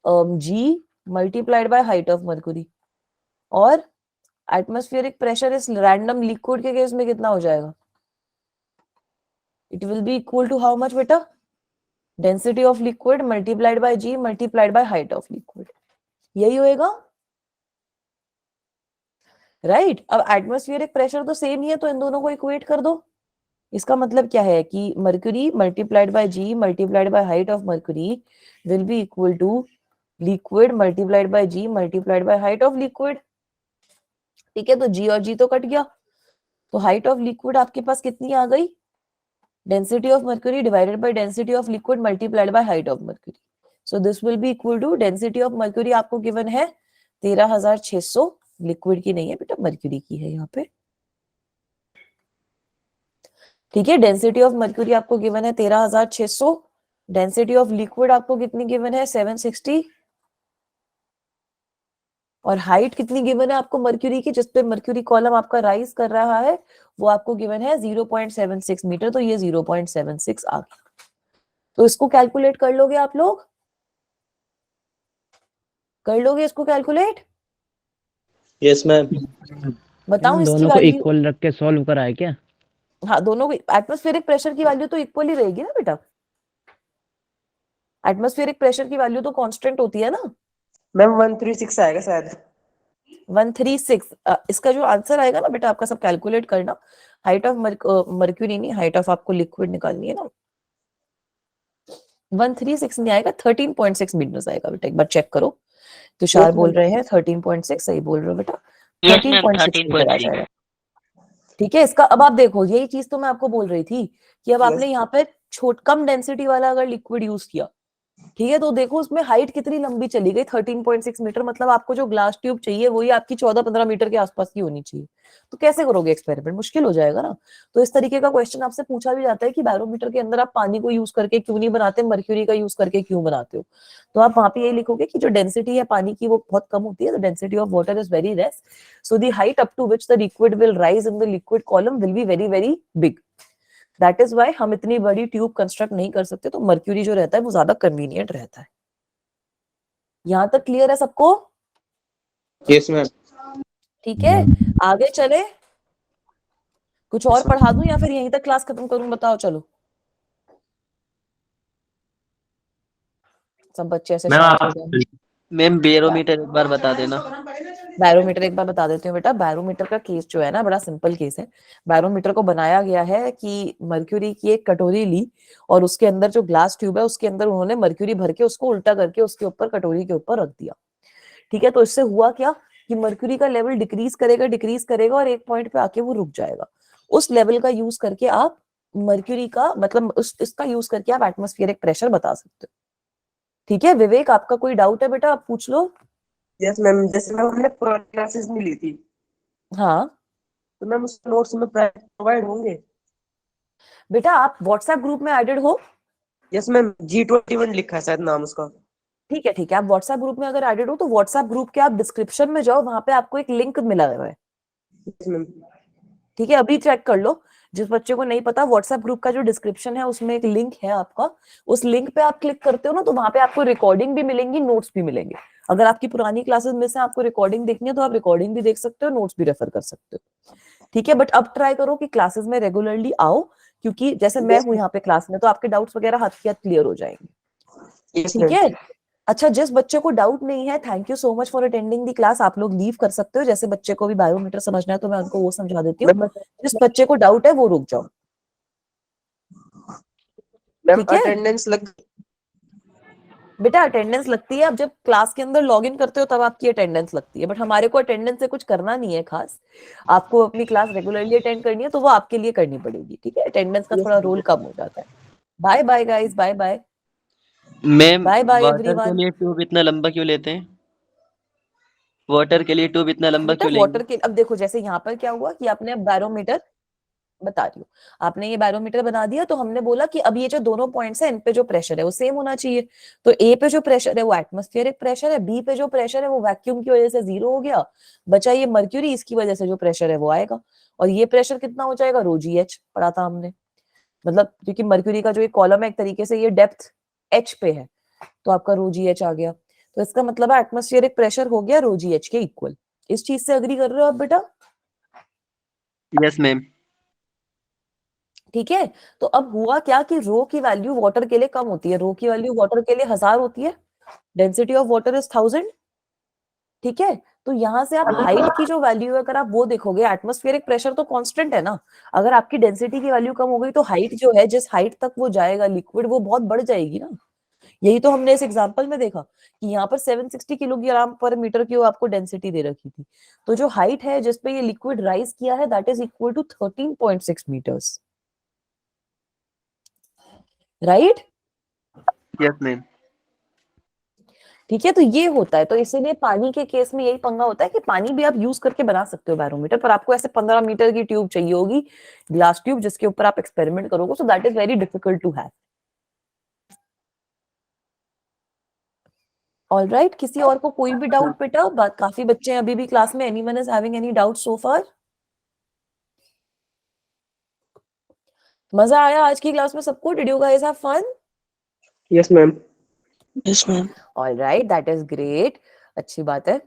g multiplied by height of mercury, और एटमॉस्फेरिक प्रेशर इस रैंडम लिक्विड के केस में कितना हो जाएगा, it will be equal to how much बेटा, density of liquid multiplied by g multiplied by height of liquid, यही होएगा राइट। अब एटमॉस्फेरिक प्रेशर तो सेम ही है, तो इन दोनों को इक्वेट कर दो। इसका मतलब क्या है कि mercury multiplied by g multiplied by height of mercury will be equal to liquid multiplied by g multiplied by height of liquid. ठीक है, तो जी और जी तो कट गया, तो हाइट ऑफ लिक्विड आपके पास कितनी आ गई, density of mercury divided by density of liquid multiplied by height of mercury. So this will be equal to, density of mercury आपको गिवन है 13,600, लिक्विड की नहीं है बेटा मर्क्यूरी की है यहाँ पे। ठीक है, डेंसिटी ऑफ मर्क्यूरी आपको गिवन है 13,600, डेंसिटी ऑफ लिक्विड आपको कितनी गिवन है 760, और हाइट कितनी गिवन है आपको मर्क्यूरी की, जिसपे मर्क्यूरी कॉलम आपका राइज कर रहा है, वो आपको गिवन है 0.76 मीटर, तो ये 0.76 आ गया। तो इसको कैलकुलेट कर लोगे आप लोग, कर लोगे इसको कैलकुलेट? Yes, ma'am. बताऊं इसकी दोनों को वैल्यू? इक्वल रख के सॉल्व करा है क्या? हाँ दोनों की एटमॉस्फेरिक प्रेशर की वैल्यू तो इक्वल ही रहेगी ना बेटा, एटमॉस्फेरिक प्रेशर की वैल्यू तो कांस्टेंट होती है ना। मैम 136 आएगा शायद। 136 इसका जो आंसर आएगा ना बेटा, आपका सब कैलकुलेट करना। हाइट ऑफ मर्क्यूरी नहीं, हाइट ऑफ आपको लिक्विड निकालनी है ना। 136 नहीं आएगा, 13.6 मीटर्स आएगा बेटा, एक बार चेक करो। तुषार बोल रहे हैं 13.6, सही बोल रहे हो बेटा, यस मैम 13.6 मीटर आ 13.6 जाएगा। ठीक है, इसका अब आप देखो, यही चीज तो मैं आपको बोल रही थी कि अब आपने यहाँ पे कम डेंसिटी वाला अगर लिक्विड यूज किया, ठीक है, तो देखो उसमें हाइट कितनी लंबी चली गई, 13.6 मीटर। मतलब आपको जो ग्लास ट्यूब चाहिए वही आपकी 14-15 मीटर के आसपास की होनी चाहिए। तो कैसे करोगे एक्सपेरिमेंट, मुश्किल हो जाएगा ना। तो इस तरीके का क्वेश्चन आपसे पूछा भी जाता है कि बैरोमीटर के अंदर आप पानी को यूज करके क्यों नहीं बनाते, मर्क्यूरी का यूज करके क्यों बनाते हो। तो आप वहां पे ये लिखोगे कि जो डेंसिटी है पानी की वो बहुत कम होती है, the density of water is very less, so the height up to which the liquid will rise in the liquid column will be very very big. That is why हम इतनी बड़ी ट्यूब कंस्ट्रक्ट नहीं कर सकते, तो mercury जो रहता है वो ज्यादा कन्वीनियंट रहता है। यहां तक क्लियर है सबको? Yes ma'am. ठीक है, आगे चले, कुछ और पढ़ा दूं या फिर यहीं तक क्लास खत्म करूं, बताओ। चलो सब बच्चे ऐसे मैम शांत हो आप गए। मैम बैरोमीटर एक बार बता देना। बैरोमीटर एक बार बता देती हूँ बेटा। बैरोमीटर का केस जो है ना, बड़ा सिंपल केस है। बैरोमीटर को बनाया गया है कि मर्क्यूरी की एक कटोरी ली और उसके अंदर जो ग्लास ट्यूब है उसके अंदर उन्होंने मर्क्यूरी भर के उसको उल्टा करके उसके ऊपर, कटोरी के ऊपर रख दिया। ठीक है, तो इससे हुआ क्या कि मर्क्यूरी का लेवल डिक्रीज करेगा और एक पॉइंट पे आके वो रुक जाएगा। उस लेवल का यूज करके आप मर्क्यूरी का मतलब इसका यूज करके आप एटमॉस्फेरिक प्रेशर बता सकते हो। ठीक है विवेक, आपका कोई डाउट है बेटा, आप पूछ लो। यस मैम, जैसे मैम हमने पुरानी क्लासेस में ली थी, हाँ तो मैम उस नोट्स में प्रोवाइड होंगे? बेटा, आप व्हाट्सएप ग्रुप में एडेड हो? यस मैम, G21 लिखा है शायद नाम उसका। ठीक है ठीक है, आप व्हाट्सएप ग्रुप में अगर एडेड हो तो व्हाट्सएप ग्रुप के आप डिस्क्रिप्शन में जाओ, वहां पे आपको एक लिंक मिला हुआ है। Yes ma'am. ठीक है, अभी चेक कर लो। जिस बच्चे को नहीं पता, व्हाट्सएप ग्रुप का जो डिस्क्रिप्शन है उसमें एक लिंक है आपका, उस लिंक पे आप क्लिक करते हो ना, तो वहां पे आपको रिकॉर्डिंग भी मिलेंगी, नोट्स भी मिलेंगे। अगर आपकी पुरानी क्लासेस में से आपको रिकॉर्डिंग देखनी है तो आप रिकॉर्डिंग भी देख सकते हो, नोट्स भी रेफर कर सकते हो। ठीक है, बट अब ट्राई करो कि क्लासेस में रेगुलरली आओ, क्योंकि जैसे मैं हूं यहाँ पे क्लास में, तो आपके डाउट्स वगैरह हाथ के हाथ क्लियर हो जाएंगे। यस ठीक मैम। है, अच्छा, जिस बच्चे को डाउट नहीं है, thank you so much for attending the class, आप लोग लीव कर सकते हो। जैसे बच्चे को भी बायोमीटर समझना है तो मैं उनको वो समझा देती हूँ। जिस बच्चे को डाउट है वो रुक जाओ। मैम ठीक है अटेंडेंस लग। बेटा, अटेंडेंस लगती है अब जब क्लास के अंदर लॉग इन करते हो, तब आपकी अटेंडेंस लगती है, बट हमारे को अटेंडेंस से कुछ करना नहीं है खास। आपको अपनी क्लास रेगुलरली अटेंड करनी है तो वो आपके लिए करनी पड़ेगी। ठीक है, अटेंडेंस का थोड़ा रोल कम हो जाता है। Bye bye guys, bye bye, ma'am bye bye water के एवरीवन। लिए ट्यूब इतना लंबा क्यों लेते हैं? वाटर के लिए ट्यूब इतना लंबा बेटा क्यों लेंगे? वाटर के, अब देखो जैसे यहाँ पर क्या हुआ कि आपने बैरोमीटर, बता रही हूँ, आपने ये बैरोमीटर बना दिया, तो हमने बोला कि अब ये जो दोनों पॉइंट्स है इन पे जो प्रेशर है वो सेम होना चाहिए। तो ए पे जो प्रेशर है वो एटमॉस्फेरिक प्रेशर है, बी पे जो प्रेशर है वो वैक्यूम की वजह से 0 हो गया, बचा ये मर्क्यूरी, इसकी वजह से जो प्रेशर है वो आएगा। और ये प्रेशर कितना हो जाएगा, ρGH पढ़ा था हमने। मतलब क्योंकि मर्क्यूरी का जो एक कॉलम है एक तरीके से ये डेप्थ H पे है, तो आपका ρGH आ गया। तो इसका मतलब है एटमॉस्फेरिक प्रेशर हो गया ρGH के इक्वल। इस चीज से अग्री कर रहे हो आप बेटा? Yes ma'am. ठीक है, तो अब हुआ क्या कि रो की वैल्यू वाटर के लिए कम होती है, रो की वैल्यू वाटर के लिए 1000 होती है, डेंसिटी ऑफ वाटर इज 1000। ठीक है, तो यहां से आप हाइट की जो वैल्यू है अगर आप वो देखोगे, एटमॉस्फेरिक प्रेशर तो कांस्टेंट है ना, अगर आपकी डेंसिटी की वैल्यू कम हो गई तो हाइट जो है, जिस हाइट तक वो जाएगा लिक्विड, वो बहुत बढ़ जाएगी ना। यही तो हमने इस एग्जांपल में देखा कि यहाँ पर 760 किलोग्राम पर मीटर की आपको डेंसिटी दे रखी थी, तो जो हाइट है जिसपे ये लिक्विड राइज किया है that is equal to 13.6 metres, right? Yes ma'am. ठीक है, तो ये होता है, तो इसीलिए पानी के केस में यही पंगा होता है कि पानी भी आप यूज करके बना सकते हो बैरोमीटर, पर आपको ऐसे 15 मीटर की ट्यूब चाहिए होगी, ग्लास ट्यूब, जिसके ऊपर आप एक्सपेरिमेंट करोगे, so that is very difficult to have. Alright, किसी और को कोई भी डाउट बेटा? बात, काफी बच्चे हैं अभी भी क्लास में, anyone is having any doubt so far? मजा आया आज की क्लास में सबको? Did you guys have fun? Yes ma'am. Yes ma'am. Alright, that is great, अच्छी बात है।